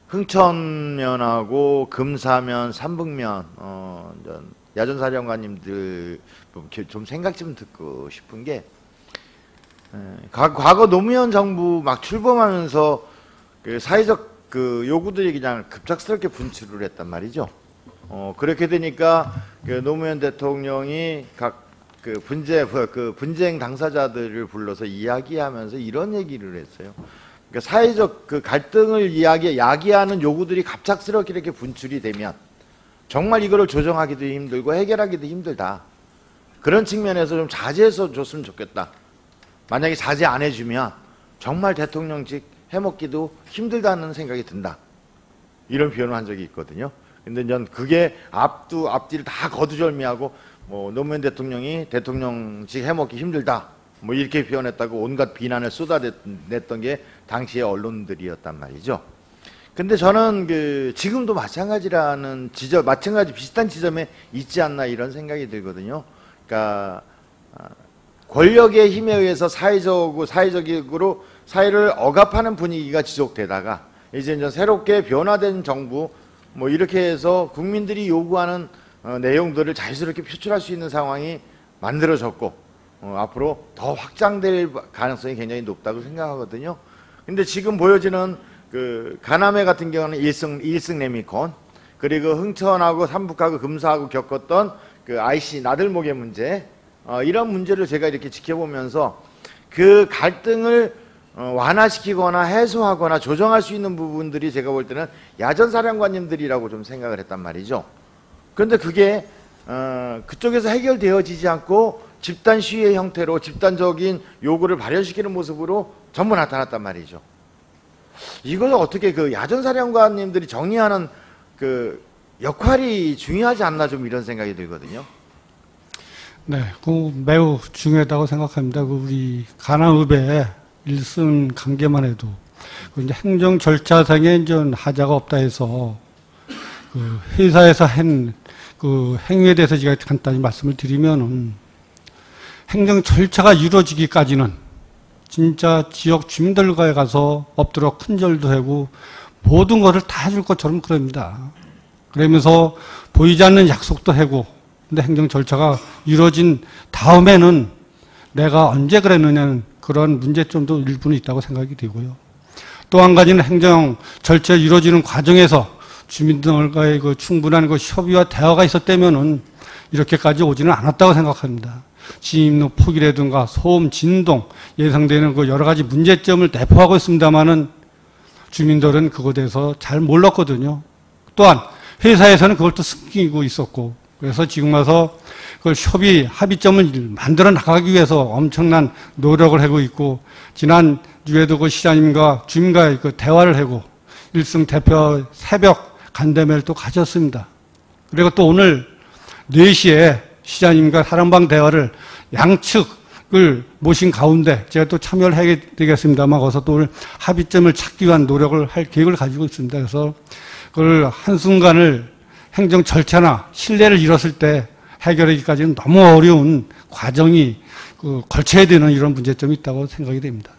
흥천면하고 금사면, 삼북면, 이제 야전사령관님들 좀 생각 좀 듣고 싶은 게, 과거 노무현 정부 막 출범하면서 그 사회적 그 요구들이 그냥 급작스럽게 분출을 했단 말이죠. 그렇게 되니까 그 노무현 대통령이 각 그 분쟁 당사자들을 불러서 이야기하면서 이런 얘기를 했어요. 그러니까 사회적 그 갈등을 야기하는 요구들이 갑작스럽게 이렇게 분출이 되면 정말 이거를 조정하기도 힘들고 해결하기도 힘들다. 그런 측면에서 좀 자제해서 줬으면 좋겠다. 만약에 자제 안 해주면 정말 대통령직 해먹기도 힘들다는 생각이 든다. 이런 표현을 한 적이 있거든요. 근데 전 그게 앞뒤를 다 거두절미하고 뭐 노무현 대통령이 대통령직 해먹기 힘들다. 뭐 이렇게 표현했다고 온갖 비난을 쏟아냈던 게 당시의 언론들이었단 말이죠. 근데 저는 그 지금도 마찬가지 비슷한 지점에 있지 않나 이런 생각이 들거든요. 그러니까 권력의 힘에 의해서 사회적으로 사회를 억압하는 분위기가 지속되다가 이제 새롭게 변화된 정부 뭐 이렇게 해서 국민들이 요구하는 내용들을 자유스럽게 표출할 수 있는 상황이 만들어졌고 앞으로 더 확장될 가능성이 굉장히 높다고 생각하거든요. 근데 지금 보여지는 그 가남해 같은 경우는 일승 레미콘, 그리고 흥천하고 삼북하고 금사하고 겪었던 그 IC 나들목의 문제, 이런 문제를 제가 이렇게 지켜보면서 그 갈등을 완화시키거나 해소하거나 조정할 수 있는 부분들이 제가 볼 때는 야전사령관님들이라고 좀 생각을 했단 말이죠. 그런데 그게 그쪽에서 해결되어지지 않고 집단 시위의 형태로 집단적인 요구를 발현시키는 모습으로 전부 나타났단 말이죠. 이걸 어떻게 그 야전사령관님들이 정리하는 그 역할이 중요하지 않나 좀 이런 생각이 들거든요. 네, 그 매우 중요하다고 생각합니다. 그 우리 가나읍의 일승 관계만 해도 그 이제 행정 절차상에 이제 하자가 없다 해서 그 회사에서 한 그 행위에 대해서 제가 간단히 말씀을 드리면은 행정 절차가 이루어지기까지는 진짜 지역 주민들과에 가서 엎드려 큰절도 하고 모든 것을 다 해줄 것처럼 그럽니다. 그러면서 보이지 않는 약속도 하고, 근데 행정 절차가 이루어진 다음에는 내가 언제 그랬느냐는 그런 문제점도 일부는 있다고 생각이 되고요. 또 한 가지는 행정 절차 이루어지는 과정에서 주민들과의 그 충분한 그 협의와 대화가 있었다면은 이렇게까지 오지는 않았다고 생각합니다. 진입로 포기라든가 소음, 진동 예상되는 그 여러 가지 문제점을 내포하고 있습니다만은 주민들은 그것에 대해서 잘 몰랐거든요. 또한 회사에서는 그걸 또 숨기고 있었고, 그래서 지금 와서 그걸 합의점을 만들어 나가기 위해서 엄청난 노력을 하고 있고, 지난 주에도 그 시장님과 주민과의 그 대화를 하고 일승 대표 새벽 간담회를 또 가졌습니다. 그리고 또 오늘 4시에 시장님과 사랑방 대화를 양측을 모신 가운데 제가 또 참여를 하게 되겠습니다만 거기서 또 오늘 합의점을 찾기 위한 노력을 할 계획을 가지고 있습니다. 그래서 그걸 한순간을 행정 절차나 신뢰를 잃었을 때 해결하기까지는 너무 어려운 과정이 걸쳐야 되는 이런 문제점이 있다고 생각이 됩니다.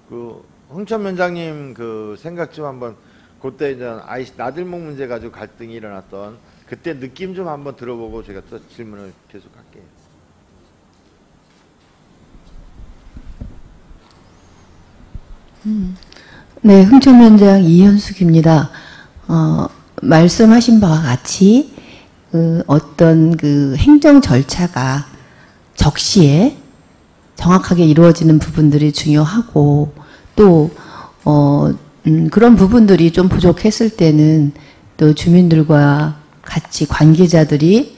그 홍천 위원장님 그 생각 좀 한번, 그때 이제 나들목 문제 가지고 갈등이 일어났던 그때 느낌 좀 한번 들어보고 제가 또 질문을 계속할게요. 네, 흥천위원장 이현숙입니다. 말씀하신 바와 같이 어떤 그 행정 절차가 적시에 정확하게 이루어지는 부분들이 중요하고, 또 그런 부분들이 좀 부족했을 때는 또 주민들과 같이 관계자들이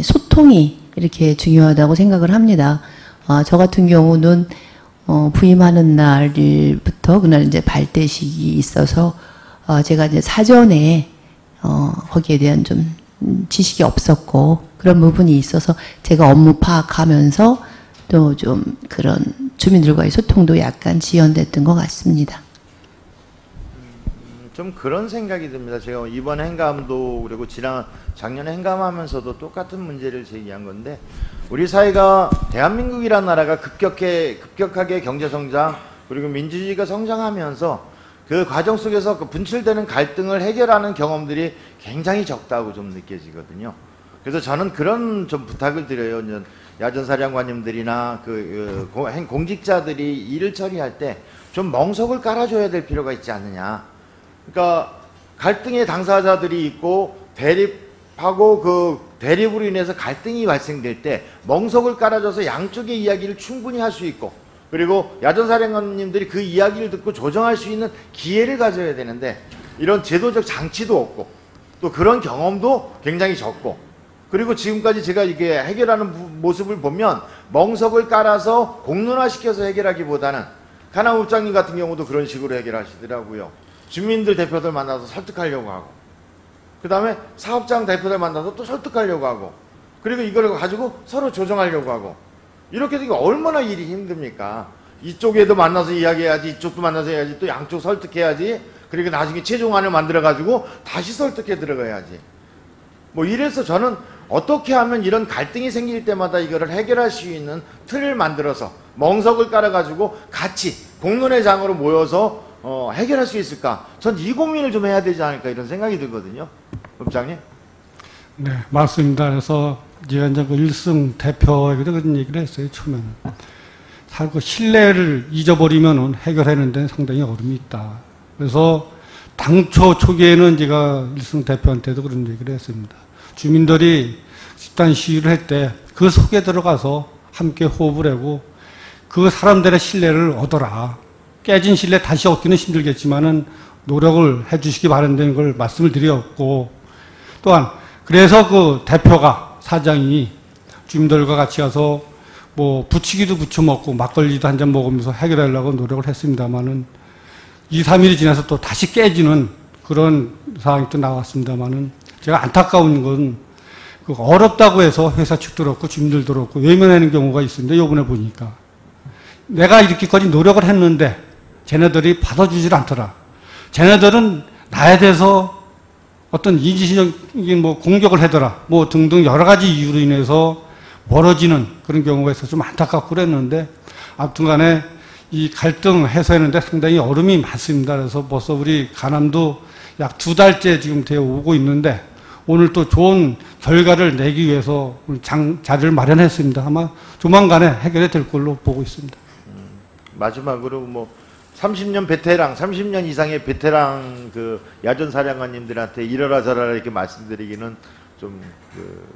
소통이 이렇게 중요하다고 생각을 합니다. 저 같은 경우는 부임하는 날부터 그날 이제 발대식이 있어서 제가 이제 사전에 거기에 대한 좀 지식이 없었고 그런 부분이 있어서 제가 업무 파악하면서 또 좀 그런 주민들과의 소통도 약간 지연됐던 것 같습니다. 좀 그런 생각이 듭니다. 제가 이번 행감도 그리고 작년에 행감하면서도 똑같은 문제를 제기한 건데, 우리 사회가 대한민국이라는 나라가 급격하게 경제성장 그리고 민주주의가 성장하면서 그 과정 속에서 그 분출되는 갈등을 해결하는 경험들이 굉장히 적다고 좀 느껴지거든요. 그래서 저는 그런 좀 부탁을 드려요. 야전사령관님들이나 공직자들이 일을 처리할 때 좀 멍석을 깔아줘야 될 필요가 있지 않느냐. 그러니까 갈등의 당사자들이 있고 대립하고 그 대립으로 인해서 갈등이 발생될 때 멍석을 깔아줘서 양쪽의 이야기를 충분히 할 수 있고, 그리고 야전사령관님들이 그 이야기를 듣고 조정할 수 있는 기회를 가져야 되는데, 이런 제도적 장치도 없고 또 그런 경험도 굉장히 적고, 그리고 지금까지 제가 이게 해결하는 모습을 보면 멍석을 깔아서 공론화시켜서 해결하기보다는 가나무장님 같은 경우도 그런 식으로 해결하시더라고요. 주민들 대표들 만나서 설득하려고 하고, 그 다음에 사업장 대표들 만나서 또 설득하려고 하고, 그리고 이걸 가지고 서로 조정하려고 하고, 이렇게 되면 얼마나 일이 힘듭니까? 이쪽에도 만나서 이야기해야지, 이쪽도 만나서 해야지, 또 양쪽 설득해야지, 그리고 나중에 최종안을 만들어가지고 다시 설득해 들어가야지. 뭐 이래서 저는 어떻게 하면 이런 갈등이 생길 때마다 이거를 해결할 수 있는 틀을 만들어서 멍석을 깔아가지고 같이 공론의 장으로 모여서 해결할 수 있을까? 전 이 고민을 좀 해야 되지 않을까 이런 생각이 들거든요. 법장님. 네, 맞습니다. 그래서 제가 이제 그 1승 대표에게도 그런 얘기를 했어요, 처음에는. 사실 그 신뢰를 잊어버리면 해결하는 데는 상당히 어려움이 있다. 그래서 당초 초기에는 제가 1승 대표한테도 그런 얘기를 했습니다. 주민들이 집단 시위를 할 때 그 속에 들어가서 함께 호흡을 하고 그 사람들의 신뢰를 얻어라. 깨진 신뢰 다시 얻기는 힘들겠지만은 노력을 해주시기 바란다는 걸 말씀을 드렸고, 또한 그래서 그 대표가 사장이 주민들과 같이 가서 뭐 부치기도 부쳐 먹고 막걸리도 한 잔 먹으면서 해결하려고 노력을 했습니다만은 2, 3일이 지나서 또 다시 깨지는 그런 상황이 또 나왔습니다만은 제가 안타까운 건 그 어렵다고 해서 회사 측도 그렇고 주민들도 그렇고 외면하는 경우가 있습니다. 요번에 보니까 내가 이렇게까지 노력을 했는데 쟤네들이 받아주질 않더라. 쟤네들은 나에 대해서 어떤 인지적인 뭐 공격을 하더라. 뭐 등등 여러 가지 이유로 인해서 멀어지는 그런 경우가 있어서 좀 안타깝고 그랬는데, 아무튼 간에 이 갈등 해소하는데 상당히 어려움이 많습니다. 그래서 벌써 우리 가남도 약 2달째 지금 되어 오고 있는데, 오늘 또 좋은 결과를 내기 위해서 자리를 마련했습니다. 아마 조만간에 해결이 될 걸로 보고 있습니다. 마지막으로 뭐 30년 베테랑, 30년 이상의 베테랑 그 야전사령관님들한테 이러라 저러라 이렇게 말씀드리기는 좀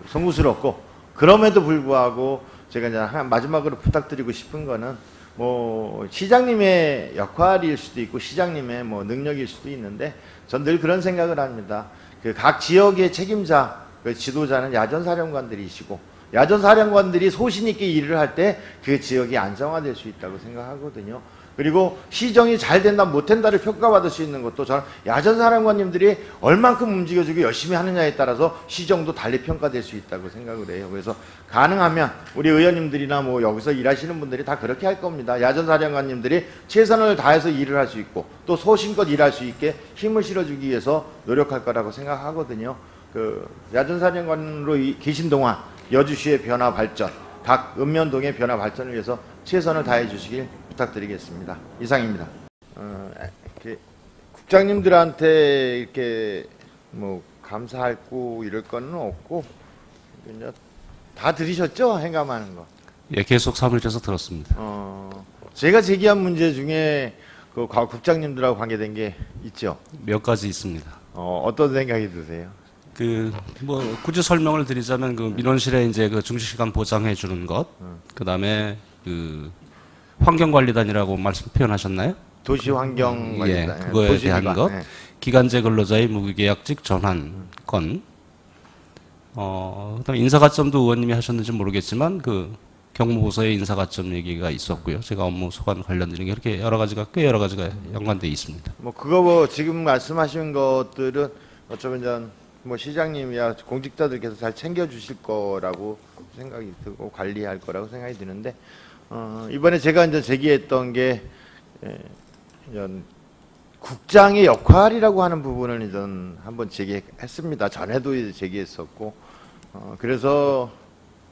송구스럽고, 그럼에도 불구하고 제가 이제 마지막으로 부탁드리고 싶은 거는 뭐 시장님의 역할일 수도 있고 시장님의 뭐 능력일 수도 있는데, 전 늘 그런 생각을 합니다. 그 각 지역의 책임자, 그 지도자는 야전사령관들이시고, 야전사령관들이 소신 있게 일을 할 때 그 지역이 안정화될 수 있다고 생각하거든요. 그리고 시정이 잘 된다 못 된다를 평가받을 수 있는 것도 저는 야전사령관님들이 얼만큼 움직여주고 열심히 하느냐에 따라서 시정도 달리 평가될 수 있다고 생각을 해요. 그래서 가능하면 우리 의원님들이나 뭐 여기서 일하시는 분들이 다 그렇게 할 겁니다. 야전사령관님들이 최선을 다해서 일을 할 수 있고 또 소신껏 일할 수 있게 힘을 실어주기 위해서 노력할 거라고 생각하거든요. 그 야전사령관으로 계신 동안 여주시의 변화 발전, 각 읍면동의 변화 발전을 위해서 최선을 다해 주시길 부탁드리겠습니다. 이상입니다. 이렇게 국장님들한테 이렇게 뭐 감사할고 이럴 거는 없고, 이제 다 들으셨죠? 행감하는 거. 예, 계속 사무실에서 들었습니다. 제가 제기한 문제 중에 그 국장님들하고 관계된 게 있죠? 몇 가지 있습니다. 어떤 생각이 드세요? 뭐 굳이 설명을 드리자면 그 민원실에 이제 그 중식시간 보장해 주는 것, 그다음에 그 환경관리단이라고 말씀 표현하셨나요? 도시환경관리단. 예, 그거에 대한 것. 예. 기간제 근로자의 무계약직 전환 건. 그다음에 인사가점도 의원님이 하셨는지 모르겠지만 그 경무부서의 인사가점 얘기가 있었고요. 제가 업무 소관 관련되는 게 이렇게 꽤 여러 가지가 연관되어 있습니다. 뭐 그거 뭐 지금 말씀하신 것들은 어쩌면 전 뭐 시장님이야 공직자들께서 잘 챙겨주실 거라고 생각이 들고 관리할 거라고 생각이 드는데, 이번에 제가 이제 제기했던 게 국장의 역할이라고 하는 부분을 저는 한번 제기했습니다. 전에도 제기했었고, 그래서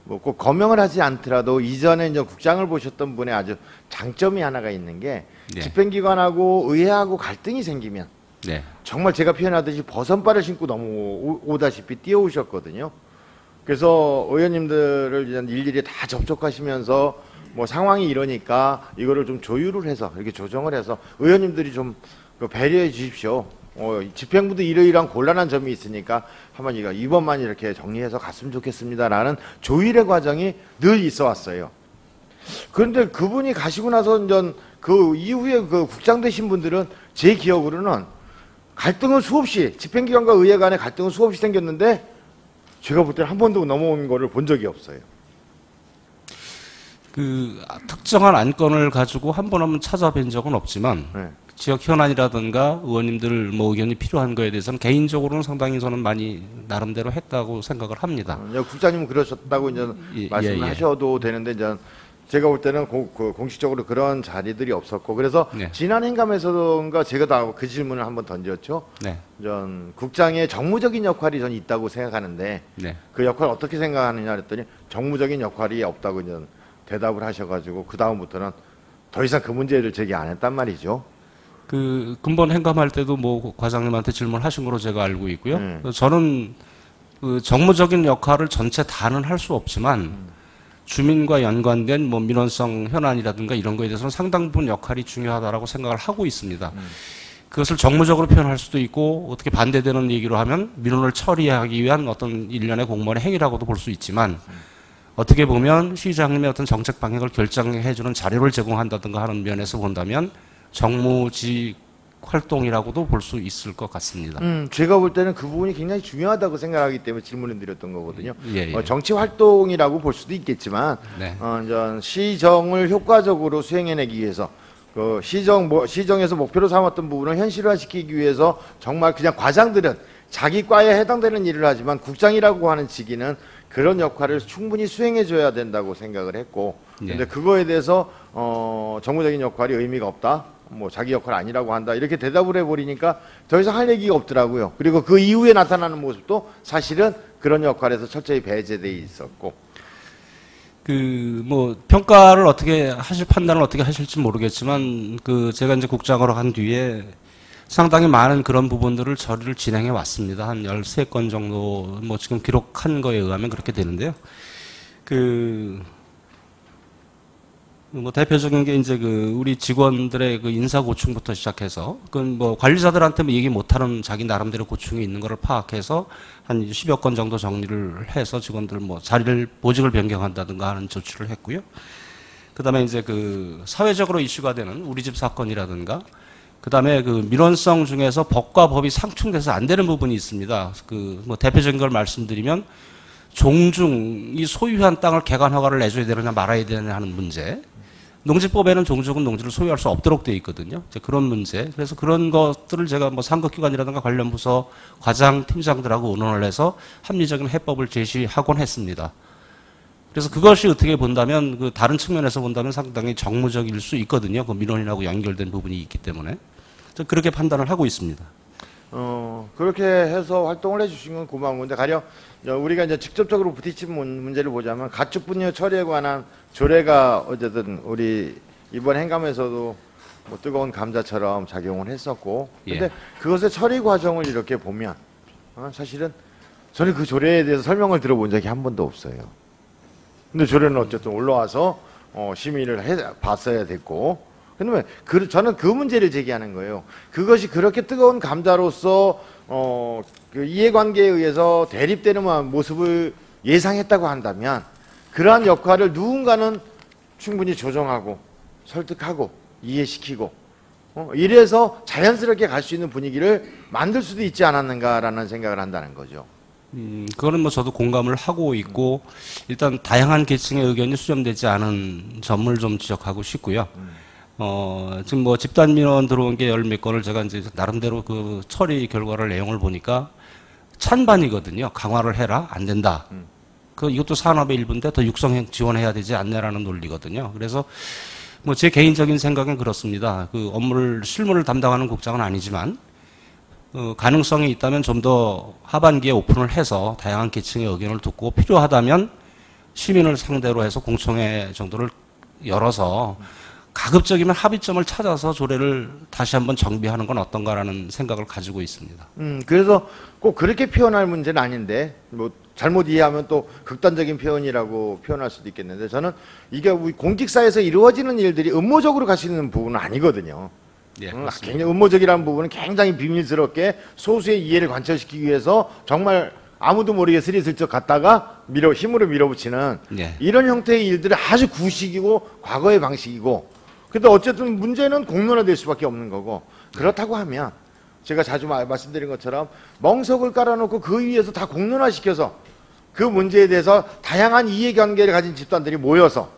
뭐 꼭 거명을 하지 않더라도 이전에 이제 국장을 보셨던 분의 아주 장점이 하나가 있는 게 네. 집행기관하고 의회하고 갈등이 생기면 네. 정말 제가 표현하듯이 버선발을 신고 넘어오다시피 뛰어오셨거든요. 그래서 의원님들을 이제 일일이 다 접촉하시면서 뭐 상황이 이러니까 이거를 좀 조율을 해서 이렇게 조정을 해서 의원님들이 좀 배려해 주십시오. 집행부도 이러이러한 곤란한 점이 있으니까 한번 이번만 이렇게 정리해서 갔으면 좋겠습니다라는 조율의 과정이 늘 있어 왔어요. 그런데 그분이 가시고 나서 이제 그 이후에 그 국장 되신 분들은 제 기억으로는 갈등은 수없이 집행기관과 의회 간의 갈등은 수없이 생겼는데 제가 볼 때는 한 번도 넘어온 거를 본 적이 없어요. 그 특정한 안건을 가지고 한 번 한번 찾아뵌 적은 없지만 네. 지역 현안이라든가 의원님들 뭐 의견이 필요한 거에 대해서는 개인적으로는 상당히 저는 많이 나름대로 했다고 생각을 합니다. 국장님은 그러셨다고 이제 말씀을 하셔도 되는데 이제 제가 볼 때는 공식적으로 그런 자리들이 없었고 그래서 네. 지난 행감에서인가 제가 다 그 질문을 한번 던졌죠. 네. 전 국장의 정무적인 역할이 전 있다고 생각하는데 네. 그 역할 어떻게 생각하느냐 그랬더니 정무적인 역할이 없다고 이제 대답을 하셔가지고 그 다음부터는 더 이상 그 문제를 제기 안 했단 말이죠. 그 근본 행감할 때도 뭐 과장님한테 질문하신 거로 제가 알고 있고요. 저는 그 정무적인 역할을 전체 다는 할 수 없지만 주민과 연관된 뭐 민원성 현안이라든가 이런 거에 대해서는 상당 부분 역할이 중요하다라고 생각을 하고 있습니다. 그것을 정무적으로 표현할 수도 있고 어떻게 반대되는 얘기로 하면 민원을 처리하기 위한 어떤 일련의 공무원의 행위라고도 볼 수 있지만 어떻게 보면 시장님의 어떤 정책 방향을 결정해주는 자료를 제공한다든가 하는 면에서 본다면 정무직 활동이라고도 볼 수 있을 것 같습니다. 제가 볼 때는 그 부분이 굉장히 중요하다고 생각하기 때문에 질문을 드렸던 거거든요. 예, 예. 정치 활동이라고 볼 수도 있겠지만 네. 이제 시정을 효과적으로 수행해내기 위해서 그 시정에서 목표로 삼았던 부분을 현실화시키기 위해서 정말 그냥 과장들은 자기 과에 해당되는 일을 하지만 국장이라고 하는 직위는 그런 역할을 충분히 수행해줘야 된다고 생각을 했고, 근데 네. 그거에 대해서 정무적인 역할이 의미가 없다. 뭐 자기 역할 아니라고 한다 이렇게 대답을 해버리니까 더 이상 할 얘기가 없더라고요. 그리고 그 이후에 나타나는 모습도 사실은 그런 역할에서 철저히 배제돼 있었고 그 뭐 평가를 어떻게 하실 판단을 어떻게 하실지 모르겠지만 그 제가 이제 국장으로 간 뒤에 상당히 많은 그런 부분들을 처리를 진행해 왔습니다. 한 13건 정도 뭐 지금 기록한 거에 의하면 그렇게 되는데요. 뭐 대표적인 게 이제 그 우리 직원들의 그 인사 고충부터 시작해서 그 뭐 관리자들한테 뭐 얘기 못하는 자기 나름대로 고충이 있는 거를 파악해서 한 10여 건 정도 정리를 해서 직원들 뭐 자리를 보직을 변경한다든가 하는 조치를 했고요. 그다음에 이제 그 사회적으로 이슈가 되는 우리 집 사건이라든가 그다음에 그 민원성 중에서 법과 법이 상충돼서 안 되는 부분이 있습니다. 그 뭐 대표적인 걸 말씀드리면 종중이 소유한 땅을 개간 허가를 내줘야 되느냐 말아야 되느냐 하는 문제. 농지법에는 종족은 농지를 소유할 수 없도록 되어 있거든요. 이제 그런 문제. 그래서 그런 것들을 제가 뭐 상급기관이라든가 관련 부서 과장, 팀장들하고 의논을 해서 합리적인 해법을 제시하곤 했습니다. 그래서 그것이 어떻게 본다면 그 다른 측면에서 본다면 상당히 정무적일 수 있거든요. 그 민원인하고 연결된 부분이 있기 때문에. 그렇게 판단을 하고 있습니다. 그렇게 해서 활동을 해주신 건 고마운 건데 가령 우리가 이제 직접적으로 부딪힌 문제를 보자면 가축분뇨 처리에 관한 조례가 어쨌든 우리 이번 행감에서도 뭐 뜨거운 감자처럼 작용을 했었고 근데 예. 그것의 처리 과정을 이렇게 보면 사실은 저는 그 조례에 대해서 설명을 들어본 적이 한 번도 없어요. 근데 조례는 어쨌든 올라와서 심의를 봤어야 됐고 그러면 저는 그 문제를 제기하는 거예요. 그것이 그렇게 뜨거운 감자로서 그 이해관계에 의해서 대립되는 모습을 예상했다고 한다면 그러한 역할을 누군가는 충분히 조정하고 설득하고 이해시키고 이래서 자연스럽게 갈 수 있는 분위기를 만들 수도 있지 않았는가라는 생각을 한다는 거죠. 그거는 뭐 저도 공감을 하고 있고 일단 다양한 계층의 의견이 수렴되지 않은 점을 좀 지적하고 싶고요. 지금 뭐 집단 민원 들어온 게 열 몇 건을 제가 이제 나름대로 그 처리 결과를 내용을 보니까 찬반이거든요. 강화를 해라 안 된다. 이것도 산업의 일부인데 더 육성 지원해야 되지 않냐라는 논리거든요. 그래서 뭐 제 개인적인 생각은 그렇습니다. 그 실무를 담당하는 국장은 아니지만 가능성이 있다면 좀 더 하반기에 오픈을 해서 다양한 계층의 의견을 듣고 필요하다면 시민을 상대로 해서 공청회 정도를 열어서 가급적이면 합의점을 찾아서 조례를 다시 한번 정비하는 건 어떤가라는 생각을 가지고 있습니다. 그래서 꼭 그렇게 표현할 문제는 아닌데 뭐 잘못 이해하면 또 극단적인 표현이라고 표현할 수도 있겠는데 저는 이게 우리 공직사에서 이루어지는 일들이 음모적으로 갈 수 있는 부분은 아니거든요. 예, 굉장히 음모적이라는 부분은 굉장히 비밀스럽게 소수의 이해를 관철시키기 위해서 정말 아무도 모르게 스리슬쩍 갔다가 힘으로 밀어붙이는 예. 이런 형태의 일들은 아주 구식이고 과거의 방식이고 근데 어쨌든 문제는 공론화될 수밖에 없는 거고 그렇다고 하면 제가 자주 말씀드린 것처럼 멍석을 깔아놓고 그 위에서 다 공론화시켜서 그 문제에 대해서 다양한 이해관계를 가진 집단들이 모여서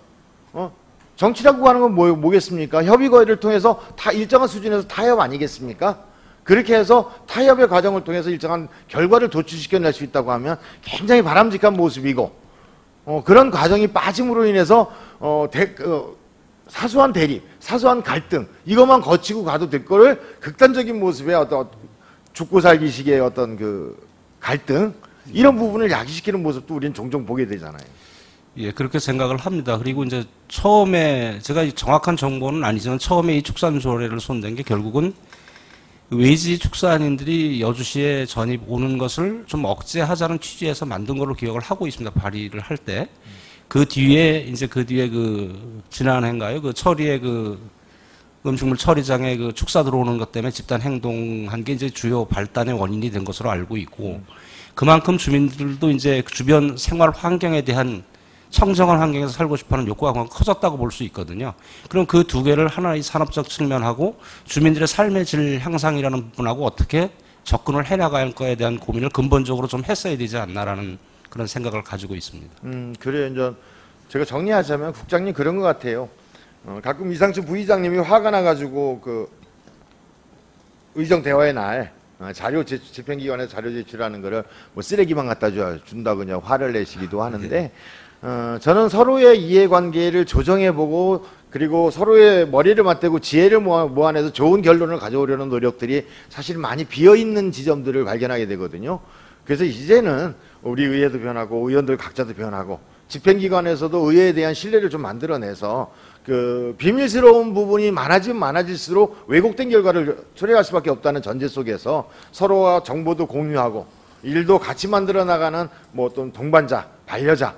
정치라고 하는 건 뭐겠습니까? 협의거래를 통해서 다 일정한 수준에서 타협 아니겠습니까? 그렇게 해서 타협의 과정을 통해서 일정한 결과를 도출시켜낼 수 있다고 하면 굉장히 바람직한 모습이고 그런 과정이 빠짐으로 인해서 사소한 대립, 사소한 갈등 이것만 거치고 가도 될 거를 극단적인 모습의 어떤 죽고 살기식의 어떤 그 갈등 이런 부분을 야기시키는 모습도 우리는 종종 보게 되잖아요. 예, 그렇게 생각을 합니다. 그리고 이제 처음에 제가 정확한 정보는 아니지만 처음에 이 축산조례를 손댄 게 결국은 외지 축산인들이 여주시에 전입 오는 것을 좀 억제하자는 취지에서 만든 걸로 기억을 하고 있습니다. 발의를 할 때. 그 뒤에 지난해인가요? 그 처리의 음식물 처리장에 그 축사 들어오는 것 때문에 집단 행동한 게 이제 주요 발단의 원인이 된 것으로 알고 있고 그만큼 주민들도 이제 주변 생활 환경에 대한 청정한 환경에서 살고 싶어하는 욕구가 커졌다고 볼 수 있거든요. 그럼 그 두 개를 하나의 산업적 측면하고 주민들의 삶의 질 향상이라는 부분하고 어떻게 접근을 해나갈 거에 대한 고민을 근본적으로 좀 했어야 되지 않나라는 그런 생각을 가지고 있습니다. 그래요. 이제 제가 정리하자면 국장님 그런 것 같아요. 가끔 이상춘 부의장님이 화가 나가지고 그 의정 대화의 날 집행기관에서 자료 제출하는 거를 뭐 쓰레기만 갖다 준다고 그냥 화를 내시기도 하는데 저는 서로의 이해관계를 조정해보고 그리고 서로의 머리를 맞대고 지혜를 모아내서 좋은 결론을 가져오려는 노력들이 사실 많이 비어있는 지점들을 발견하게 되거든요. 그래서 이제는 우리 의회도 변하고 의원들 각자도 변하고 집행기관에서도 의회에 대한 신뢰를 좀 만들어내서 그 비밀스러운 부분이 많아지면 많아질수록 왜곡된 결과를 초래할 수밖에 없다는 전제 속에서 서로와 정보도 공유하고 일도 같이 만들어 나가는 뭐 어떤 동반자, 반려자,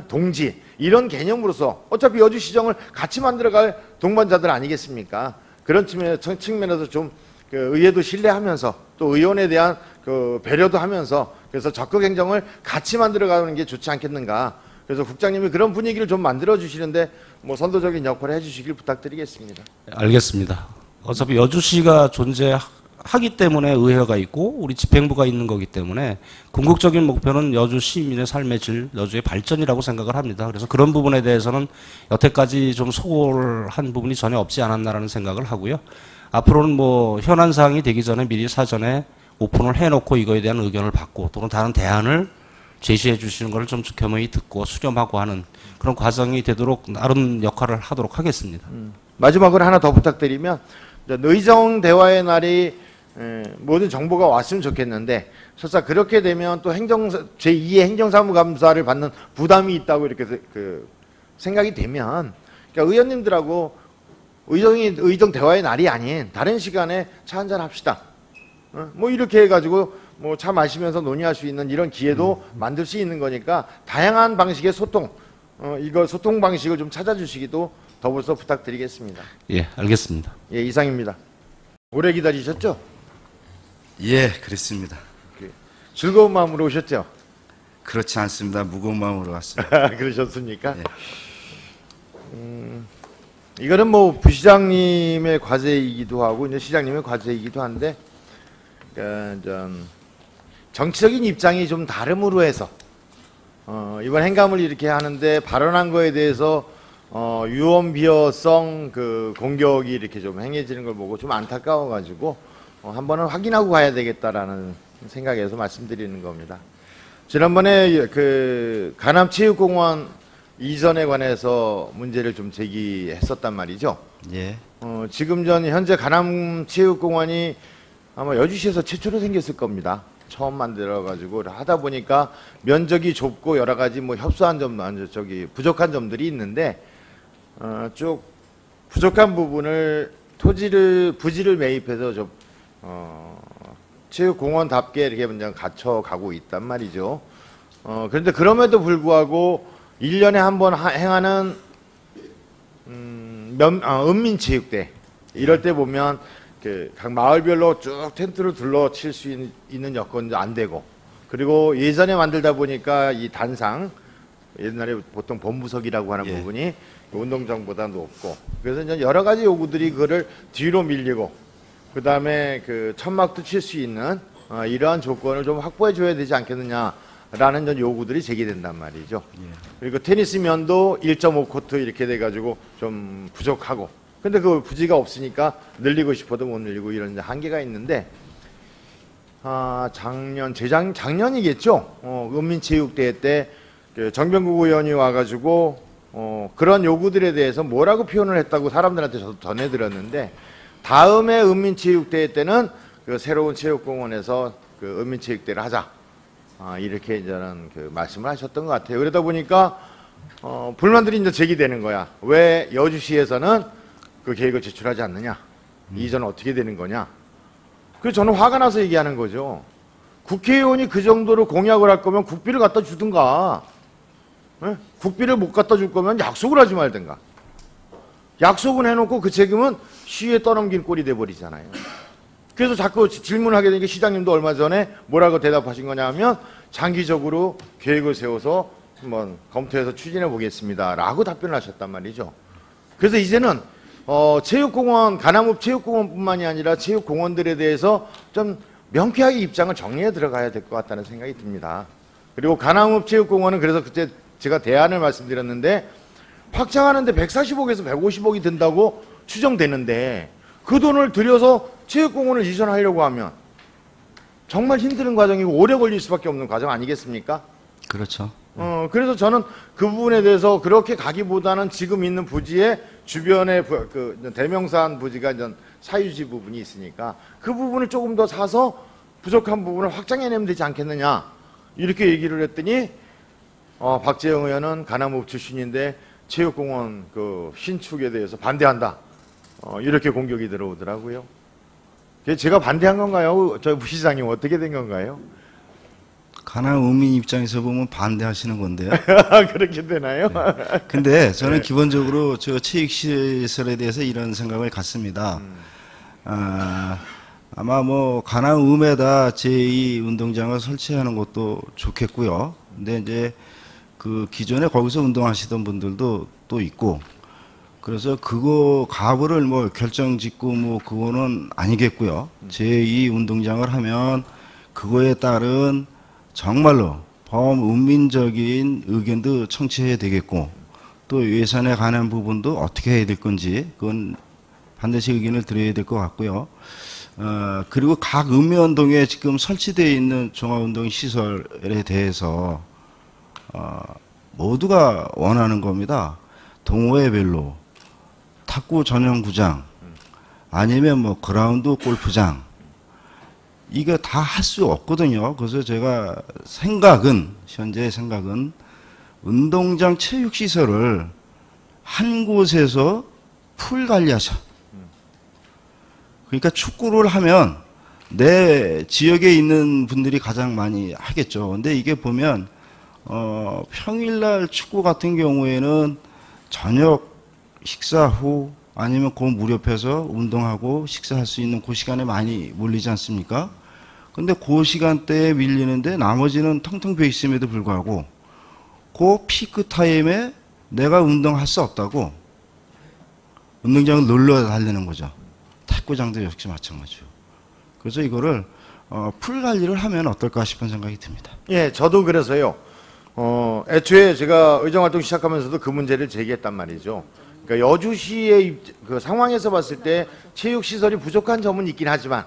동지 이런 개념으로서 어차피 여주시정을 같이 만들어갈 동반자들 아니겠습니까? 그런 측면에서 좀 그 의회도 신뢰하면서 또 의원에 대한 그 배려도 하면서 그래서 적극 행정을 같이 만들어가는 게 좋지 않겠는가? 그래서 국장님이 그런 분위기를 좀 만들어 주시는데 뭐 선도적인 역할을 해주시길 부탁드리겠습니다. 알겠습니다. 어차피 여주시가 존재하기 때문에 의회가 있고 우리 집행부가 있는 거기 때문에 궁극적인 목표는 여주 시민의 삶의 질, 여주의 발전이라고 생각을 합니다. 그래서 그런 부분에 대해서는 여태까지 좀 소홀한 부분이 전혀 없지 않았나라는 생각을 하고요. 앞으로는 뭐 현안 사항이 되기 전에 미리 사전에 오픈을 해놓고 이거에 대한 의견을 받고 또는 다른 대안을 제시해 주시는 것을 좀 겸허히 듣고 수렴하고 하는 그런 과정이 되도록 나름 역할을 하도록 하겠습니다. 마지막으로 하나 더 부탁드리면 의정 대화의 날이 모든 정보가 왔으면 좋겠는데 설사 그렇게 되면 또 제2의 행정사무감사를 받는 부담이 있다고 이렇게 그 생각이 되면 그러니까 의원님들하고 의정 대화의 날이 아닌 다른 시간에 차 한잔 합시다. 뭐 이렇게 해가지고 뭐 차 마시면서 논의할 수 있는 이런 기회도 만들 수 있는 거니까 다양한 방식의 소통, 이거 소통 방식을 좀 찾아주시기도 더불어서 부탁드리겠습니다. 예, 알겠습니다. 예, 이상입니다. 오래 기다리셨죠? 예, 그렇습니다. 즐거운 마음으로 오셨죠? 그렇지 않습니다. 무거운 마음으로 왔습니다. 그러셨습니까? 예. 이거는 뭐 부시장님의 과제이기도 하고 이제 시장님의 과제이기도 한데 좀 정치적인 입장이 좀 다름으로 해서 이번 행감을 이렇게 하는데 발언한 거에 대해서 유언비어성 그 공격이 이렇게 좀 행해지는 걸 보고 좀 안타까워가지고 한번은 확인하고 가야 되겠다라는 생각에서 말씀드리는 겁니다. 지난번에 그 강남체육공원 이전에 관해서 문제를 좀 제기했었단 말이죠. 예. 지금 현재 가남체육공원이 아마 여주시에서 최초로 생겼을 겁니다. 처음 만들어가지고 하다 보니까 면적이 좁고 여러 가지 뭐 협소한 점, 부족한 점들이 있는데 쭉 부족한 부분을 부지를 매입해서 좀 체육공원답게 이렇게 먼저 갖춰가고 있단 말이죠. 그런데 그럼에도 불구하고 1년에 한 번 행하는 은민체육대 이럴 때 보면 각 마을별로 쭉 텐트를 둘러 칠 수 있는 여건도 안 되고, 그리고 예전에 만들다 보니까 이 단상, 옛날에 보통 본부석이라고 하는 예. 부분이 운동장보다 높고, 그래서 이제 여러 가지 요구들이 그거를 뒤로 밀리고, 그 다음에 그 천막도 칠 수 있는 이러한 조건을 좀 확보해 줘야 되지 않겠느냐라는 전 요구들이 제기된단 말이죠. 예. 그리고 테니스 면도 1.5코트 이렇게 돼가지고 좀 부족하고, 근데 그 부지가 없으니까 늘리고 싶어도 못 늘리고 이런 한계가 있는데, 작년이겠죠. 은민체육대회 때 정병국 의원이 와가지고 그런 요구들에 대해서 뭐라고 표현을 했다고 사람들한테 저도 전해드렸는데, 다음에 은민체육대회 때는 그 새로운 체육공원에서 그 은민체육대회를 하자, 이렇게 이제는 그 말씀을 하셨던 것 같아요. 그러다 보니까 불만들이 이제 제기되는 거야. 왜 여주시에서는 그 계획을 제출하지 않느냐? 이전 어떻게 되는 거냐? 그래서 저는 화가 나서 얘기하는 거죠. 국회의원이 그 정도로 공약을 할 거면 국비를 갖다 주든가, 예? 국비를 못 갖다 줄 거면 약속을 하지 말든가. 약속은 해놓고 그 책임은 시에 떠넘긴 꼴이 돼버리잖아요. 그래서 자꾸 질문하게 되니까 시장님도 얼마 전에 뭐라고 대답하신 거냐 하면, 장기적으로 계획을 세워서 한번 검토해서 추진해 보겠습니다 라고 답변을 하셨단 말이죠. 그래서 이제는 체육공원, 가남읍 체육공원뿐만이 아니라 체육공원들에 대해서 좀 명쾌하게 입장을 정리해 들어가야 될 것 같다는 생각이 듭니다. 그리고 가남읍 체육공원은 그래서 그때 제가 대안을 말씀드렸는데, 확장하는데 140억에서 150억이 든다고 추정되는데, 그 돈을 들여서 체육공원을 이전하려고 하면 정말 힘든 과정이고 오래 걸릴 수밖에 없는 과정 아니겠습니까? 그렇죠. 그래서 저는 그 부분에 대해서 그렇게 가기보다는 지금 있는 부지에 주변에 그 대명산 부지가 이제 사유지 부분이 있으니까 그 부분을 조금 더 사서 부족한 부분을 확장해내면 되지 않겠느냐, 이렇게 얘기를 했더니 박재영 의원은 가남읍 출신인데 체육공원 그 신축에 대해서 반대한다, 이렇게 공격이 들어오더라고요. 제가 반대한 건가요? 저 부시장님 어떻게 된 건가요? 가남 의민 입장에서 보면 반대하시는 건데요. 그렇게 되나요? 근데 저는 기본적으로 저 체육시설에 대해서 이런 생각을 갖습니다. 아마 뭐 가남읍에다 제2 운동장을 설치하는 것도 좋겠고요. 근데 이제 그 기존에 거기서 운동하시던 분들도 또 있고, 그래서 그거 가부를 뭐 결정짓고 뭐 그거는 아니겠고요. 제2 운동장을 하면 그거에 따른 정말로 범은민적인 의견도 청취해야 되겠고, 또 예산에 관한 부분도 어떻게 해야 될 건지 그건 반드시 의견을 드려야 될 것 같고요. 그리고 각 읍면동에 지금 설치되어 있는 종합운동 시설에 대해서 모두가 원하는 겁니다. 동호회별로 탁구 전용구장, 아니면 뭐 그라운드 골프장, 이거 다 할 수 없거든요. 그래서 제가 현재 생각은 운동장 체육시설을 한 곳에서 풀 관리하자. 그러니까 축구를 하면 내 지역에 있는 분들이 가장 많이 하겠죠. 근데 이게 보면 평일날 축구 같은 경우에는 저녁 식사 후 아니면 그 무렵에서 운동하고 식사할 수 있는 그 시간에 많이 몰리지 않습니까? 근데 그 시간대에 밀리는데 나머지는 텅텅 비어 있음에도 불구하고 그 피크 타임에 내가 운동할 수 없다고 운동장을 놀러 달리는 거죠. 탁구장도 역시 마찬가지죠. 그래서 이거를 풀 관리를 하면 어떨까 싶은 생각이 듭니다. 예, 저도 그래서요. 애초에 제가 의정활동 시작하면서도 그 문제를 제기했단 말이죠. 그러니까 여주시의 그 상황에서 봤을 때 체육시설이 부족한 점은 있긴 하지만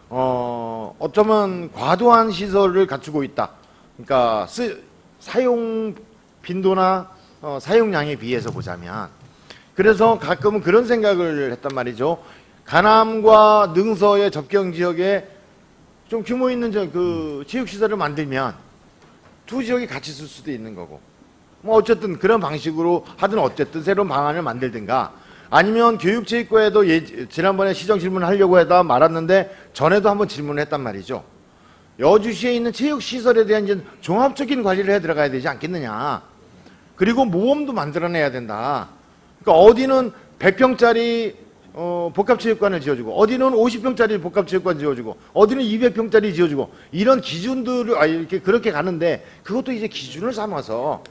어쩌면 과도한 시설을 갖추고 있다. 그러니까 사용 빈도나 사용량에 비해서 보자면. 그래서 가끔은 그런 생각을 했단 말이죠. 간암과 능서의 접경 지역에 좀 규모 있는 그 체육시설을 만들면 두 지역이 같이 쓸 수도 있는 거고, 뭐 어쨌든 그런 방식으로 하든 어쨌든 새로운 방안을 만들든가, 아니면 교육체육과에도 지난번에 시정 질문을 하려고 하다 말았는데 전에도 한번 질문을 했단 말이죠. 여주시에 있는 체육시설에 대한 이제 종합적인 관리를 해 들어가야 되지 않겠느냐. 그리고 모험도 만들어내야 된다. 그러니까 어디는 100평짜리 복합체육관을 지어주고, 어디는 50평짜리 복합체육관 지어주고, 어디는 200평짜리 지어주고, 이런 기준들을 이렇게 그렇게 가는데, 그것도 이제 기준을 삼아서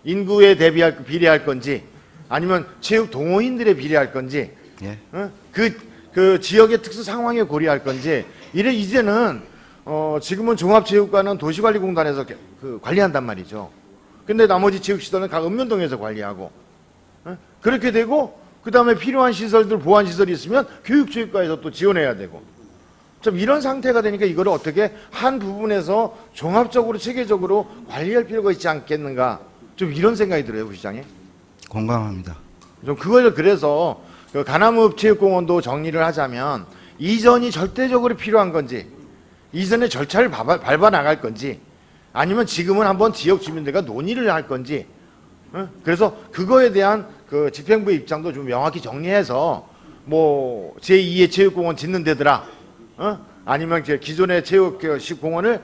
인구에 비례할 건지, 아니면 체육 동호인들에 비례할 건지, 예. 그 지역의 특수 상황에 고려할 건지, 이제는 지금은 종합체육관은 도시관리공단에서 관리한단 말이죠. 근데 나머지 체육시설은 각 읍면동에서 관리하고, 그렇게 되고, 그 다음에 필요한 시설들, 보완시설이 있으면 교육체육과에서 또 지원해야 되고, 좀 이런 상태가 되니까 이거를 어떻게 한 부분에서 종합적으로 체계적으로 관리할 필요가 있지 않겠는가, 좀 이런 생각이 들어요, 부시장님. 공감합니다. 좀 그걸 그래서 그 간암읍 체육공원도 정리를 하자면, 이전이 절대적으로 필요한 건지, 이전의 절차를 밟아 나갈 건지, 아니면 지금은 한번 지역 주민들과 논의를 할 건지, 그래서 그거에 대한 그 집행부의 입장도 좀 명확히 정리해서, 뭐 제2의 체육공원 짓는 데더라, 아니면 기존의 체육공원을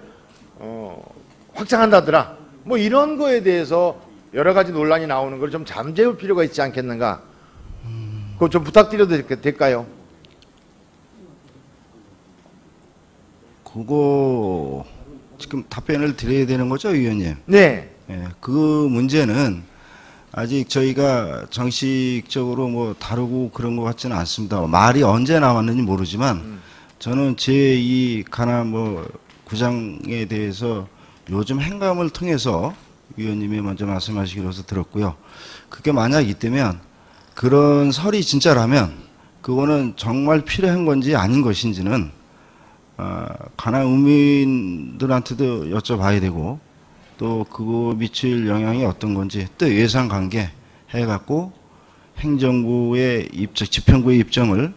확장한다더라, 뭐 이런 거에 대해서 여러 가지 논란이 나오는 걸 좀 잠재울 필요가 있지 않겠는가. 그거 좀 부탁드려도 될까요? 그거 지금 답변을 드려야 되는 거죠, 위원님? 네. 예, 그 문제는 아직 저희가 정식적으로 뭐 다루고 그런 것 같지는 않습니다. 말이 언제 나왔는지 모르지만 저는 제2 간암 구장에 대해서 요즘 행감을 통해서 위원님이 먼저 말씀하시기로서 들었고요. 그게 만약 있다면, 그런 설이 진짜라면 그거는 정말 필요한 건지 아닌 것인지는 간암 우민들한테도 여쭤봐야 되고, 또 그거 미칠 영향이 어떤 건지 또 예상관계 해갖고 행정부의 집행부의 입장을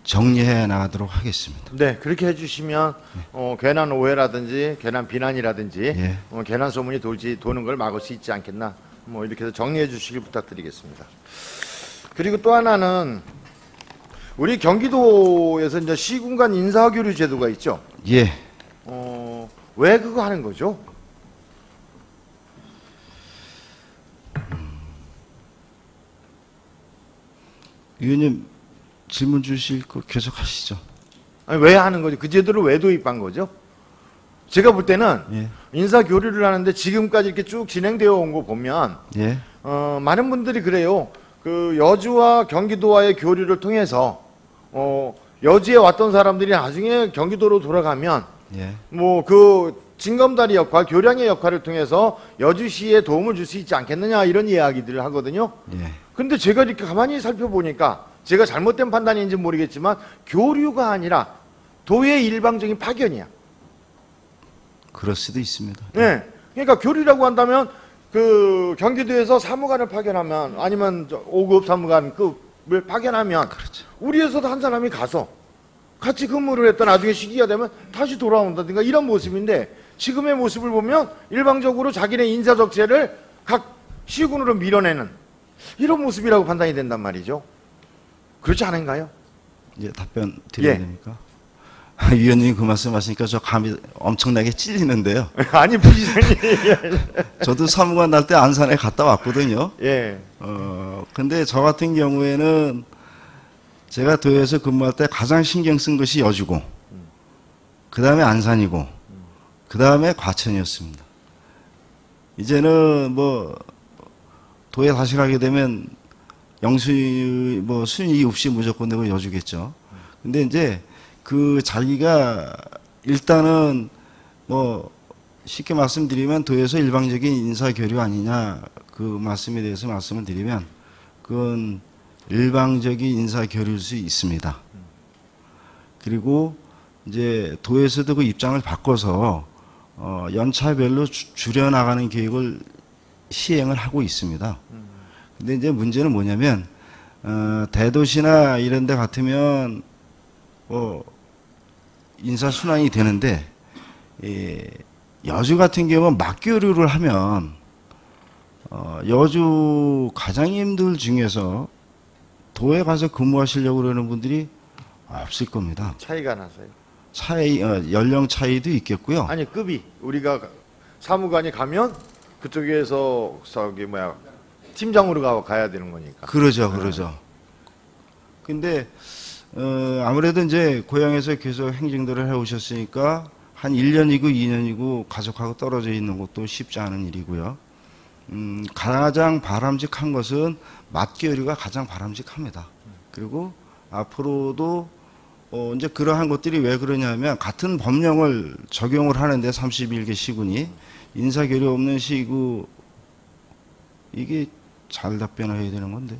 정리해 나가도록 하겠습니다. 네, 그렇게 해주시면 괜한 오해라든지 괜한 비난이라든지 예. 괜한 소문이 도는 걸 막을 수 있지 않겠나, 뭐 이렇게 해서 정리해 주시길 부탁드리겠습니다. 그리고 또 하나는 우리 경기도에서 이제 시군간 인사교류 제도가 있죠. 예. 왜 그거 하는 거죠? 위원님 질문 주실 거 계속 하시죠. 아니, 왜 하는 거죠? 그 제도를 왜 도입한 거죠? 제가 볼 때는 예. 인사 교류를 하는데 지금까지 이렇게 쭉 진행되어 온 거 보면 예. 많은 분들이 그래요. 그 여주와 경기도와의 교류를 통해서 여주에 왔던 사람들이 나중에 경기도로 돌아가면 예. 뭐 그 징검다리 역할, 교량의 역할을 통해서 여주시에 도움을 줄 수 있지 않겠느냐, 이런 이야기들을 하거든요. 예. 근데 제가 이렇게 가만히 살펴보니까, 제가 잘못된 판단인지 모르겠지만 교류가 아니라 도의 일방적인 파견이야. 그럴 수도 있습니다. 네. 그러니까 교류라고 한다면 그 경기도에서 사무관을 파견하면, 아니면 5급 사무관급을 파견하면, 그렇죠. 우리에서도 한 사람이 가서 같이 근무를 했다 나중에 시기가 되면 다시 돌아온다든가, 이런 모습인데, 지금의 모습을 보면 일방적으로 자기네 인사 적재를 각 시군으로 밀어내는 이런 모습이라고 판단이 된단 말이죠. 그렇지 않은가요? 이제 답변 드려야 예. 됩니까? 위원님이 그 말씀하시니까 저 감이 엄청나게 찔리는데요. 아니, 부지장님. 저도 사무관 날 때 안산에 갔다 왔거든요. 예. 근데 저 같은 경우에는 제가 도에서 근무할 때 가장 신경 쓴 것이 여주고, 그 다음에 안산이고, 그 다음에 과천이었습니다. 이제는 뭐 도에 다시 가게 되면 순위 없이 무조건 내고 여주겠죠. 근데 이제 그 자기가 일단은 뭐 쉽게 말씀드리면 도에서 일방적인 인사 교류 아니냐, 그 말씀에 대해서 말씀을 드리면 그건 일방적인 인사 교류일 수 있습니다. 그리고 이제 도에서도 그 입장을 바꿔서 연차별로 줄여나가는 계획을 시행을 하고 있습니다. 근데 이제 문제는 뭐냐면 대도시나 이런 데 같으면 인사 순환이 되는데 여주 같은 경우는 막교류를 하면 여주 과장님들 중에서 도에 가서 근무하시려고 그러는 분들이 없을 겁니다. 차이가 나서요. 차이 연령 차이도 있겠고요. 아니 급이 우리가 사무관이 가면 그쪽에서 저기 뭐야 팀장으로 가야 되는 거니까. 그러죠, 그러죠. 근데 아무래도 이제 고향에서 계속 행정들을 해오셨으니까 한 1년이고 2년이고 가족하고 떨어져 있는 것도 쉽지 않은 일이고요. 가장 바람직한 것은 맞교류가 가장 바람직합니다. 그리고 앞으로도 이제 그러한 것들이 왜 그러냐면 같은 법령을 적용을 하는데 31개 시군이 인사교류 없는 시구 이게 잘 답변해야 되는 건데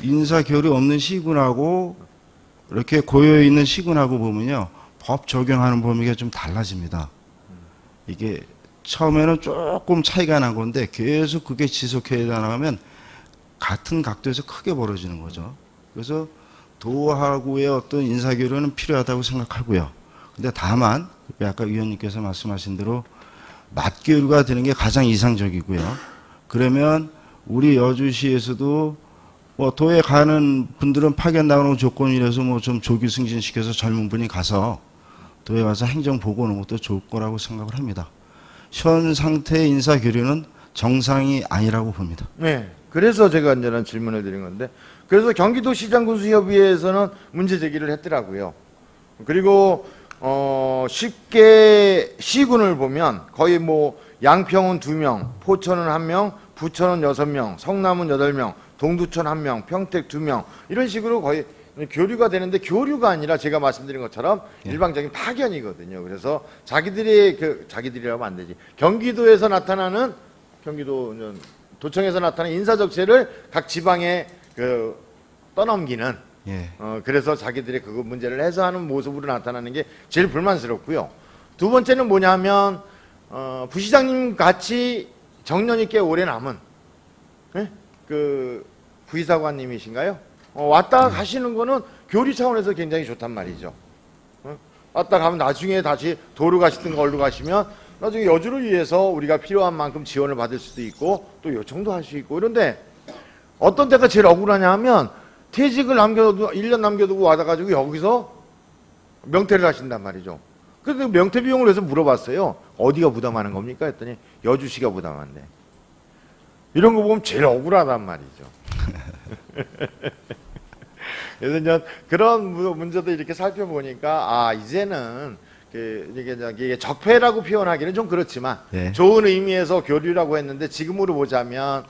인사교류 없는 시군하고 이렇게 고여있는 시군하고 보면요 법 적용하는 범위가 좀 달라집니다. 이게 처음에는 조금 차이가 난 건데 계속 그게 지속해 나가면 같은 각도에서 크게 벌어지는 거죠. 그래서 도하고의 어떤 인사교류는 필요하다고 생각하고요. 근데 다만 아까 위원님께서 말씀하신 대로 맞교류가 되는 게 가장 이상적이고요. 그러면 우리 여주시에서도 뭐 도에 가는 분들은 파견 나가는 조건이라서 뭐 좀 조기 승진시켜서 젊은 분이 가서 도에 가서 행정 보고 오는 것도 좋을 거라고 생각을 합니다. 현 상태의 인사교류는 정상이 아니라고 봅니다. 네. 그래서 제가 이제는 질문을 드린 건데, 그래서 경기도시장군수협의회에서는 문제 제기를 했더라고요. 그리고 쉽게 시군을 보면 거의 뭐 양평은 2명, 포천은 1명, 부천은 6명, 성남은 8명, 동두천 1명, 평택 2명 이런 식으로 거의 교류가 되는데 교류가 아니라 제가 말씀드린 것처럼 일방적인 파견이거든요. 그래서 자기들이 자기들이라고 하면 안 되지. 경기도에서 나타나는 도청에서 나타나는 인사적체를 각 지방에 떠넘기는 예. 그래서 자기들이 그 문제를 해소하는 모습으로 나타나는 게 제일 불만스럽고요. 두 번째는 뭐냐면 부시장님 같이 정년 있게 오래 남은 그 부의사관님이신가요? 왔다 가시는 거는 교류 차원에서 굉장히 좋단 말이죠. 왔다 가면 나중에 다시 도로 가시든 걸로 가시면 나중에 여주를 위해서 우리가 필요한 만큼 지원을 받을 수도 있고 또 요청도 할 수 있고. 그런데 어떤 때가 제일 억울하냐 하면 퇴직을 1년 남겨두고 와가지고 여기서 명퇴를 하신단 말이죠. 그래서 명퇴 비용을 해서 물어봤어요. 어디가 부담하는 겁니까? 했더니 여주시가 부담한대. 이런 거 보면 제일 억울하단 말이죠. 그래서 이제 그런 문제도 이렇게 살펴보니까 이제는 이게 적폐라고 표현하기는 좀 그렇지만 네. 좋은 의미에서 교류라고 했는데 지금으로 보자면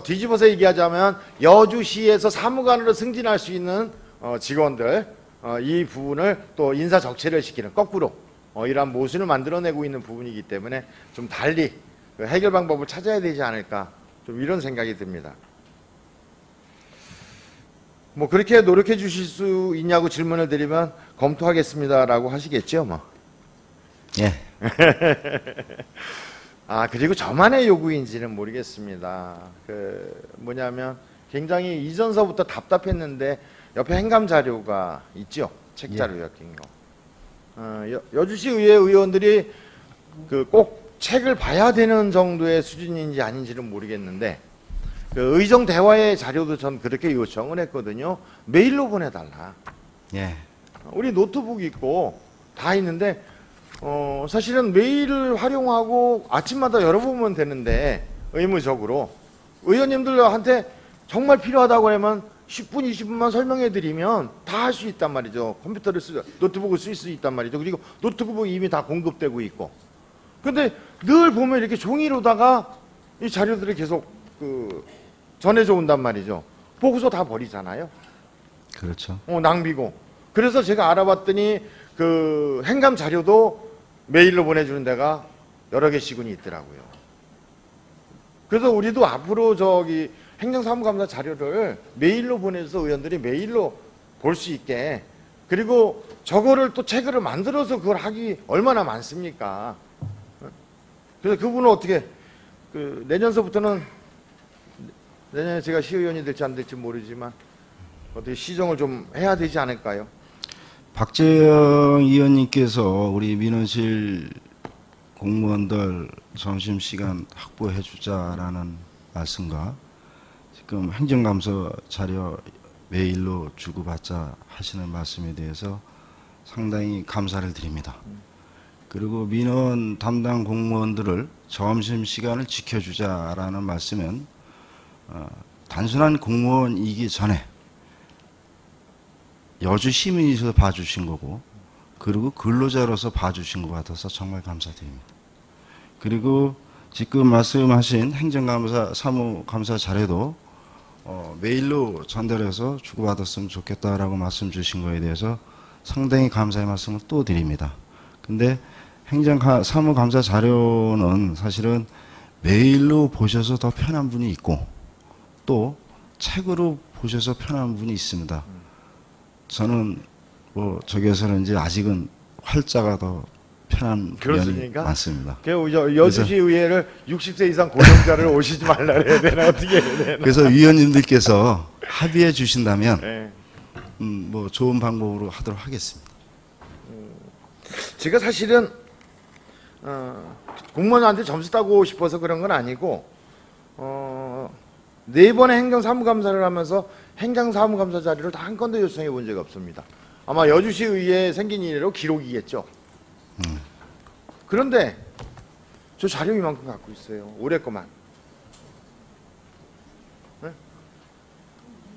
뒤집어서 얘기하자면 여주시에서 사무관으로 승진할 수 있는 직원들 이 부분을 또 인사 적체를 시키는 거꾸로 이러한 모순을 만들어내고 있는 부분이기 때문에 좀 달리 해결 방법을 찾아야 되지 않을까 좀 이런 생각이 듭니다. 뭐 그렇게 노력해 주실 수 있냐고 질문을 드리면 검토하겠습니다라고 하시겠죠, 뭐. 예. 그리고 저만의 요구인지는 모르겠습니다. 뭐냐면 굉장히 이전서부터 답답했는데 옆에 행감 자료가 있죠. 책 자료 엮인 거. 여주시 의회 의원들이 꼭 책을 봐야 되는 정도의 수준인지 아닌지는 모르겠는데 의정 대화의 자료도 전 그렇게 요청을 했거든요. 메일로 보내달라. 예. 우리 노트북 있고 다 있는데 사실은 메일을 활용하고 아침마다 열어보면 되는데 의무적으로 의원님들한테 정말 필요하다고 하면 10분, 20분만 설명해 드리면 다 할 수 있단 말이죠. 노트북을 쓸 수 있단 말이죠. 그리고 노트북이 이미 다 공급되고 있고. 근데 늘 보면 이렇게 종이로다가 이 자료들을 계속 전해져 온단 말이죠. 보고서 다 버리잖아요. 그렇죠. 낭비고. 그래서 제가 알아봤더니 행감 자료도 메일로 보내주는 데가 여러 개 시군이 있더라고요. 그래서 우리도 앞으로 행정사무감사 자료를 메일로 보내서 의원들이 메일로 볼 수 있게, 그리고 저거를 또 책을 만들어서 그걸 하기 얼마나 많습니까? 그래서 그분은 어떻게 그 내년서부터는 내년에 제가 시의원이 될지 안 될지 모르지만 어떻게 시정을 좀 해야 되지 않을까요? 박재영 의원님께서 우리 민원실 공무원들 점심시간 확보해 주자라는 말씀과 지금 행정감사 자료 메일로 주고받자 하시는 말씀에 대해서 상당히 감사를 드립니다. 그리고 민원 담당 공무원들을 점심시간을 지켜주자라는 말씀은 단순한 공무원이기 전에 여주 시민이셔서 봐주신 거고, 그리고 근로자로서 봐주신 것 같아서 정말 감사드립니다. 그리고 지금 말씀하신 행정감사, 사무감사 자료도 메일로 전달해서 주고받았으면 좋겠다라고 말씀 주신 거에 대해서 상당히 감사의 말씀을 또 드립니다. 근데 사무감사 자료는 사실은 메일로 보셔서 더 편한 분이 있고, 또 책으로 보셔서 편한 분이 있습니다. 저는 뭐 저기에서는 이제 아직은 활자가 더 편한 면이 많습니다. 여주시 의회를 60세 이상 고령자를 오시지 말라 그래야 되나 어떻게 해야 되나? 그래서 위원님들께서 합의해 주신다면 네. 뭐 좋은 방법으로 하도록 하겠습니다. 제가 사실은 공무원한테 점수 따고 싶어서 그런 건 아니고 네 번의 행정사무감사를 하면서 행정사무감사 자료를 다 한 건도 요청해 본 적이 없습니다. 아마 여주시 의회에 생긴 일로 기록이겠죠. 그런데 저 자료 이만큼 갖고 있어요. 올해 거만. 네?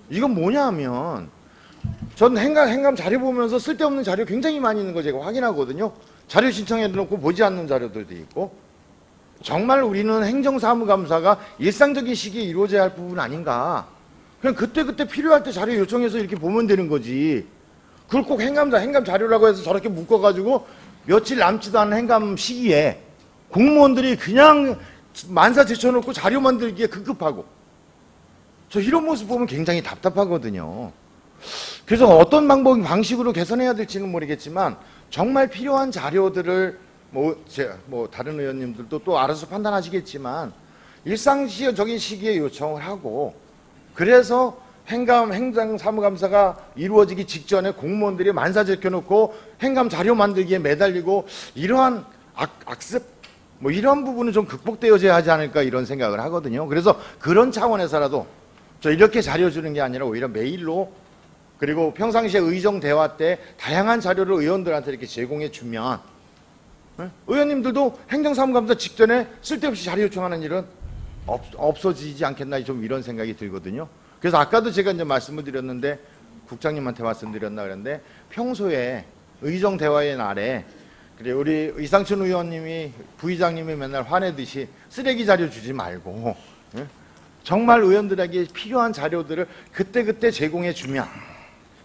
이건 뭐냐 하면 전 행감 자료 보면서 쓸데없는 자료 굉장히 많이 있는 거 제가 확인하거든요. 자료 신청해 놓고 보지 않는 자료들도 있고, 정말 우리는 행정사무감사가 일상적인 시기에 이루어져야 할 부분 아닌가. 그냥 그때그때 필요할 때 자료 요청해서 이렇게 보면 되는 거지. 그걸 꼭 행감 자료라고 해서 저렇게 묶어가지고 며칠 남지도 않은 행감 시기에 공무원들이 그냥 만사 제쳐놓고 자료 만들기에 급급하고, 저 이런 모습 보면 굉장히 답답하거든요. 그래서 어떤 방식으로 개선해야 될지는 모르겠지만 정말 필요한 자료들을 뭐 다른 의원님들도 또 알아서 판단하시겠지만 일상적인 시기에 요청을 하고, 그래서 행정사무감사가 이루어지기 직전에 공무원들이 만사 제껴놓고 행감 자료 만들기에 매달리고, 이러한 악습 뭐 이런 부분은 좀 극복되어져야 하지 않을까 이런 생각을 하거든요. 그래서 그런 차원에서라도 저 이렇게 자료 주는 게 아니라 오히려 메일로, 그리고 평상시에 의정 대화 때 다양한 자료를 의원들한테 이렇게 제공해 주면 의원님들도 행정사무감사 직전에 쓸데없이 자료 요청하는 일은 없어지지 않겠나, 좀 이런 생각이 들거든요. 그래서 아까도 제가 이제 말씀을 드렸는데, 국장님한테 말씀드렸나 그랬는데, 평소에 의정 대화의 날에 그래 우리 이상춘 의원님이 부의장님이 맨날 화내듯이 쓰레기 자료 주지 말고 정말 의원들에게 필요한 자료들을 그때그때 제공해 주면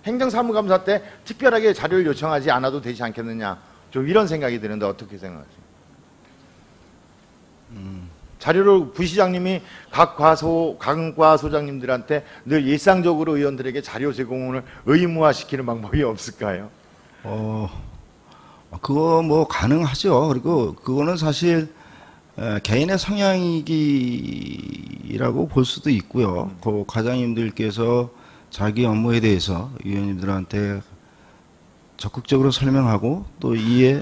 행정사무감사 때 특별하게 자료를 요청하지 않아도 되지 않겠느냐, 좀 이런 생각이 드는데 어떻게 생각하세요? 자료를 부시장님이 각 과소장님들한테 늘 일상적으로 의원들에게 자료 제공을 의무화시키는 방법이 없을까요? 그거 뭐 가능하죠. 그리고 그거는 사실 개인의 성향이라고 볼 수도 있고요. 그 과장님들께서 자기 업무에 대해서 의원님들한테 적극적으로 설명하고 또 이해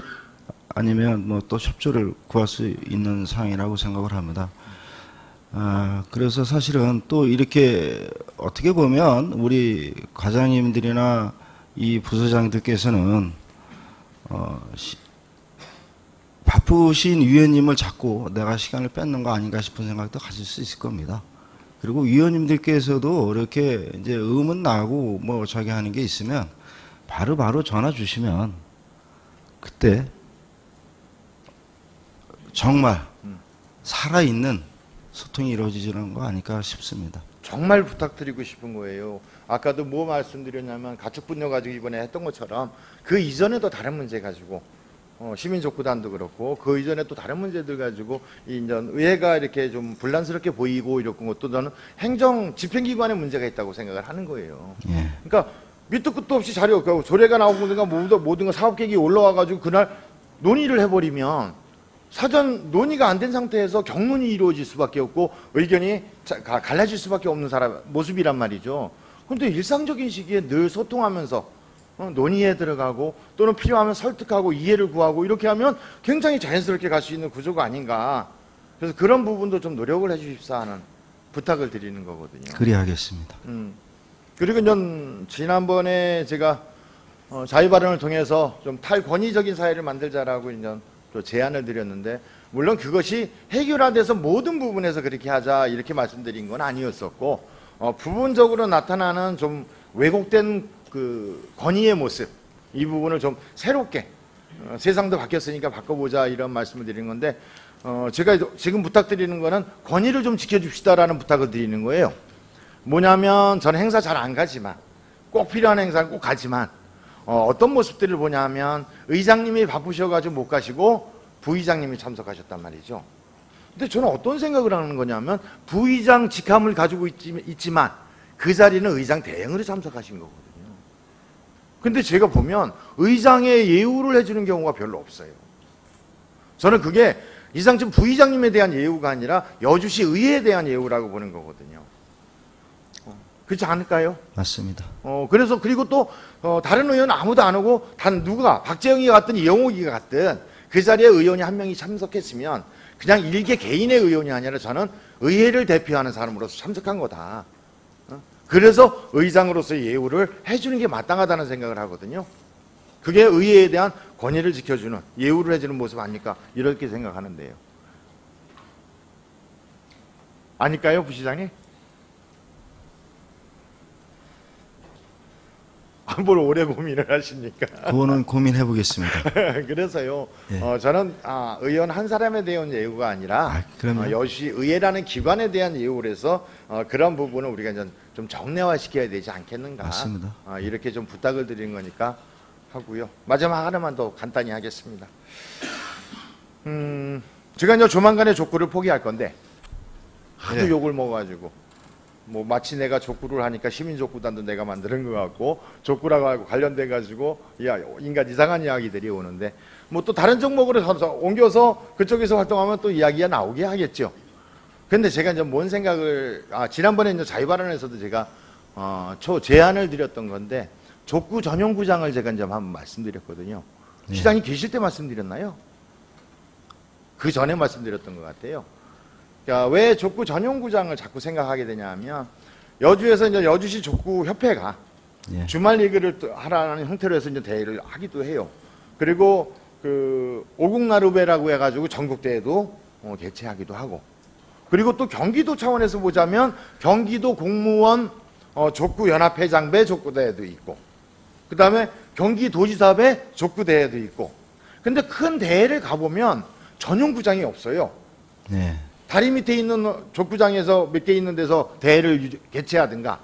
아니면 뭐 또 협조를 구할 수 있는 사항이라고 생각을 합니다. 그래서 사실은 또 이렇게 어떻게 보면 우리 과장님들이나 이 부서장들께서는 바쁘신 위원님을 자꾸 내가 시간을 뺏는 거 아닌가 싶은 생각도 가질 수 있을 겁니다. 그리고 위원님들께서도 이렇게 이제 의문 나고 뭐 저기 하는 게 있으면 바로 전화 주시면 그때 정말 살아있는 소통이 이루어지는 거 아닐까 싶습니다. 정말 부탁드리고 싶은 거예요. 아까도 뭐 말씀드렸냐면 가축분뇨 가지고 이번에 했던 것처럼 그 이전에도 다른 문제 가지고 시민족구단도 그렇고 그 이전에 또 다른 문제들 가지고 인전 의회가 이렇게 좀 분란스럽게 보이고 이런 것도 저는 행정 집행기관에 문제가 있다고 생각을 하는 거예요. 예. 그러니까 밑도 끝도 없이 자료, 조례가 나오든가 모든 거 사업계획이 올라와가지고 그날 논의를 해버리면 사전 논의가 안 된 상태에서 경론이 이루어질 수밖에 없고 의견이 갈라질 수밖에 없는 사람 모습이란 말이죠. 그런데 일상적인 시기에 늘 소통하면서 논의에 들어가고 또는 필요하면 설득하고 이해를 구하고 이렇게 하면 굉장히 자연스럽게 갈 수 있는 구조가 아닌가. 그래서 그런 부분도 좀 노력을 해 주십사 하는 부탁을 드리는 거거든요. 그리하겠습니다. 그리고 전 지난번에 제가 자유 발언을 통해서 좀 탈권위적인 사회를 만들자라고 이제 또 제안을 드렸는데, 물론 그것이 해결화돼서 모든 부분에서 그렇게 하자 이렇게 말씀드린 건 아니었었고, 부분적으로 나타나는 좀 왜곡된 그 권위의 모습, 이 부분을 좀 새롭게 세상도 바뀌었으니까 바꿔보자 이런 말씀을 드리는 건데, 제가 지금 부탁드리는 거는 권위를 좀 지켜줍시다라는 부탁을 드리는 거예요. 뭐냐면 저는 행사 잘 안 가지만, 꼭 필요한 행사는 꼭 가지만 어떤 모습들을 보냐 하면 의장님이 바쁘셔가지고 못 가시고 부의장님이 참석하셨단 말이죠. 근데 저는 어떤 생각을 하는 거냐면 부의장 직함을 가지고 있지만 그 자리는 의장 대행으로 참석하신 거거든요. 근데 제가 보면 의장의 예우를 해주는 경우가 별로 없어요. 저는 그게 이상 지금 부의장님에 대한 예우가 아니라 여주시 의회에 대한 예우라고 보는 거거든요. 그렇지 않을까요? 맞습니다. 그래서 그리고 또 다른 의원 아무도 안 오고 단 누가 박재영이가 갔든 이영옥이가 갔든 그 자리에 의원이 한 명이 참석했으면 그냥 일개 개인의 의원이 아니라 저는 의회를 대표하는 사람으로서 참석한 거다. 그래서 의장으로서의 예우를 해주는 게 마땅하다는 생각을 하거든요. 그게 의회에 대한 권위를 지켜주는, 예우를 해주는 모습 아닐까 이렇게 생각하는데요. 아닐까요, 부시장님? 뭘 오래 고민을 하십니까? 그거는 고민해 보겠습니다. 그래서요, 예. 저는 의원 한 사람에 대한 예우가 아니라 그럼요. 여시 의회라는 기관에 대한 예우를 해서 그런 부분을 우리가 좀 정례화시켜야 되지 않겠는가. 맞습니다. 이렇게 좀 부탁을 드리는 거니까 하고요. 마지막 하나만 더 간단히 하겠습니다. 제가 이제 조만간에 족구를 포기할 건데 하도 예. 욕을 먹어가지고. 뭐 마치 내가 족구를 하니까 시민족구단도 내가 만드는 것 같고 족구라고 하고 관련돼 가지고 야 인간 이상한 이야기들이 오는데 뭐 또 다른 종목으로 옮겨서 그쪽에서 활동하면 또 이야기가 나오게 하겠죠. 근데 제가 이제 뭔 생각을 지난번에 이제 자유발언에서도 제가 제안을 드렸던 건데 족구 전용구장을 제가 이제 한번 말씀드렸거든요. 네. 시장이 계실 때 말씀드렸나요? 그 전에 말씀드렸던 것 같아요. 왜 족구 전용구장을 자꾸 생각하게 되냐 하면 여주에서 이제 여주시 족구협회가 예. 주말 리그를 하라는 형태로 해서 이제 대회를 하기도 해요. 그리고 그 오국나루배라고 해가지고 전국대회도 개최하기도 하고, 그리고 또 경기도 차원에서 보자면 경기도 공무원 족구연합회장배 족구대회도 있고, 그 다음에 경기도지사배 족구대회도 있고. 근데 큰 대회를 가보면 전용구장이 없어요. 네. 다리 밑에 있는 족구장에서 몇 개 있는 데서 대회를 개최하든가,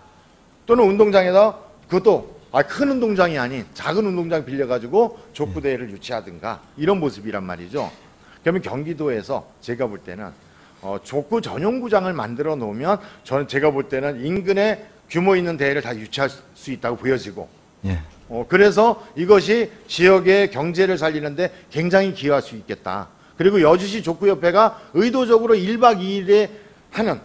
또는 운동장에서 그것도 큰 운동장이 아닌 작은 운동장 빌려가지고 족구 대회를 유치하든가 이런 모습이란 말이죠. 그러면 경기도에서 제가 볼 때는 족구 전용구장을 만들어 놓으면 제가 볼 때는 인근에 규모 있는 대회를 다 유치할 수 있다고 보여지고, 예. 그래서 이것이 지역의 경제를 살리는데 굉장히 기여할 수 있겠다. 그리고 여주시 족구협회가 의도적으로 1박 2일에 하는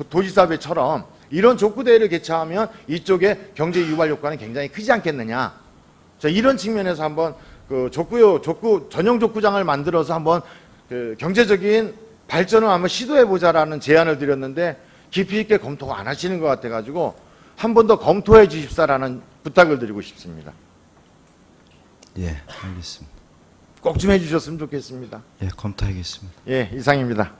도지사배처럼 이런 족구대회를 개최하면 이쪽에 경제 유발 효과는 굉장히 크지 않겠느냐. 자, 이런 측면에서 한번 족구 전용 족구장을 만들어서 한번 경제적인 발전을 한번 시도해보자라는 제안을 드렸는데 깊이 있게 검토 안 하시는 것 같아가지고 한 번 더 검토해 주십사라는 부탁을 드리고 싶습니다. 예, 알겠습니다. 꼭 좀 해주셨으면 좋겠습니다. 예, 검토하겠습니다. 예, 이상입니다.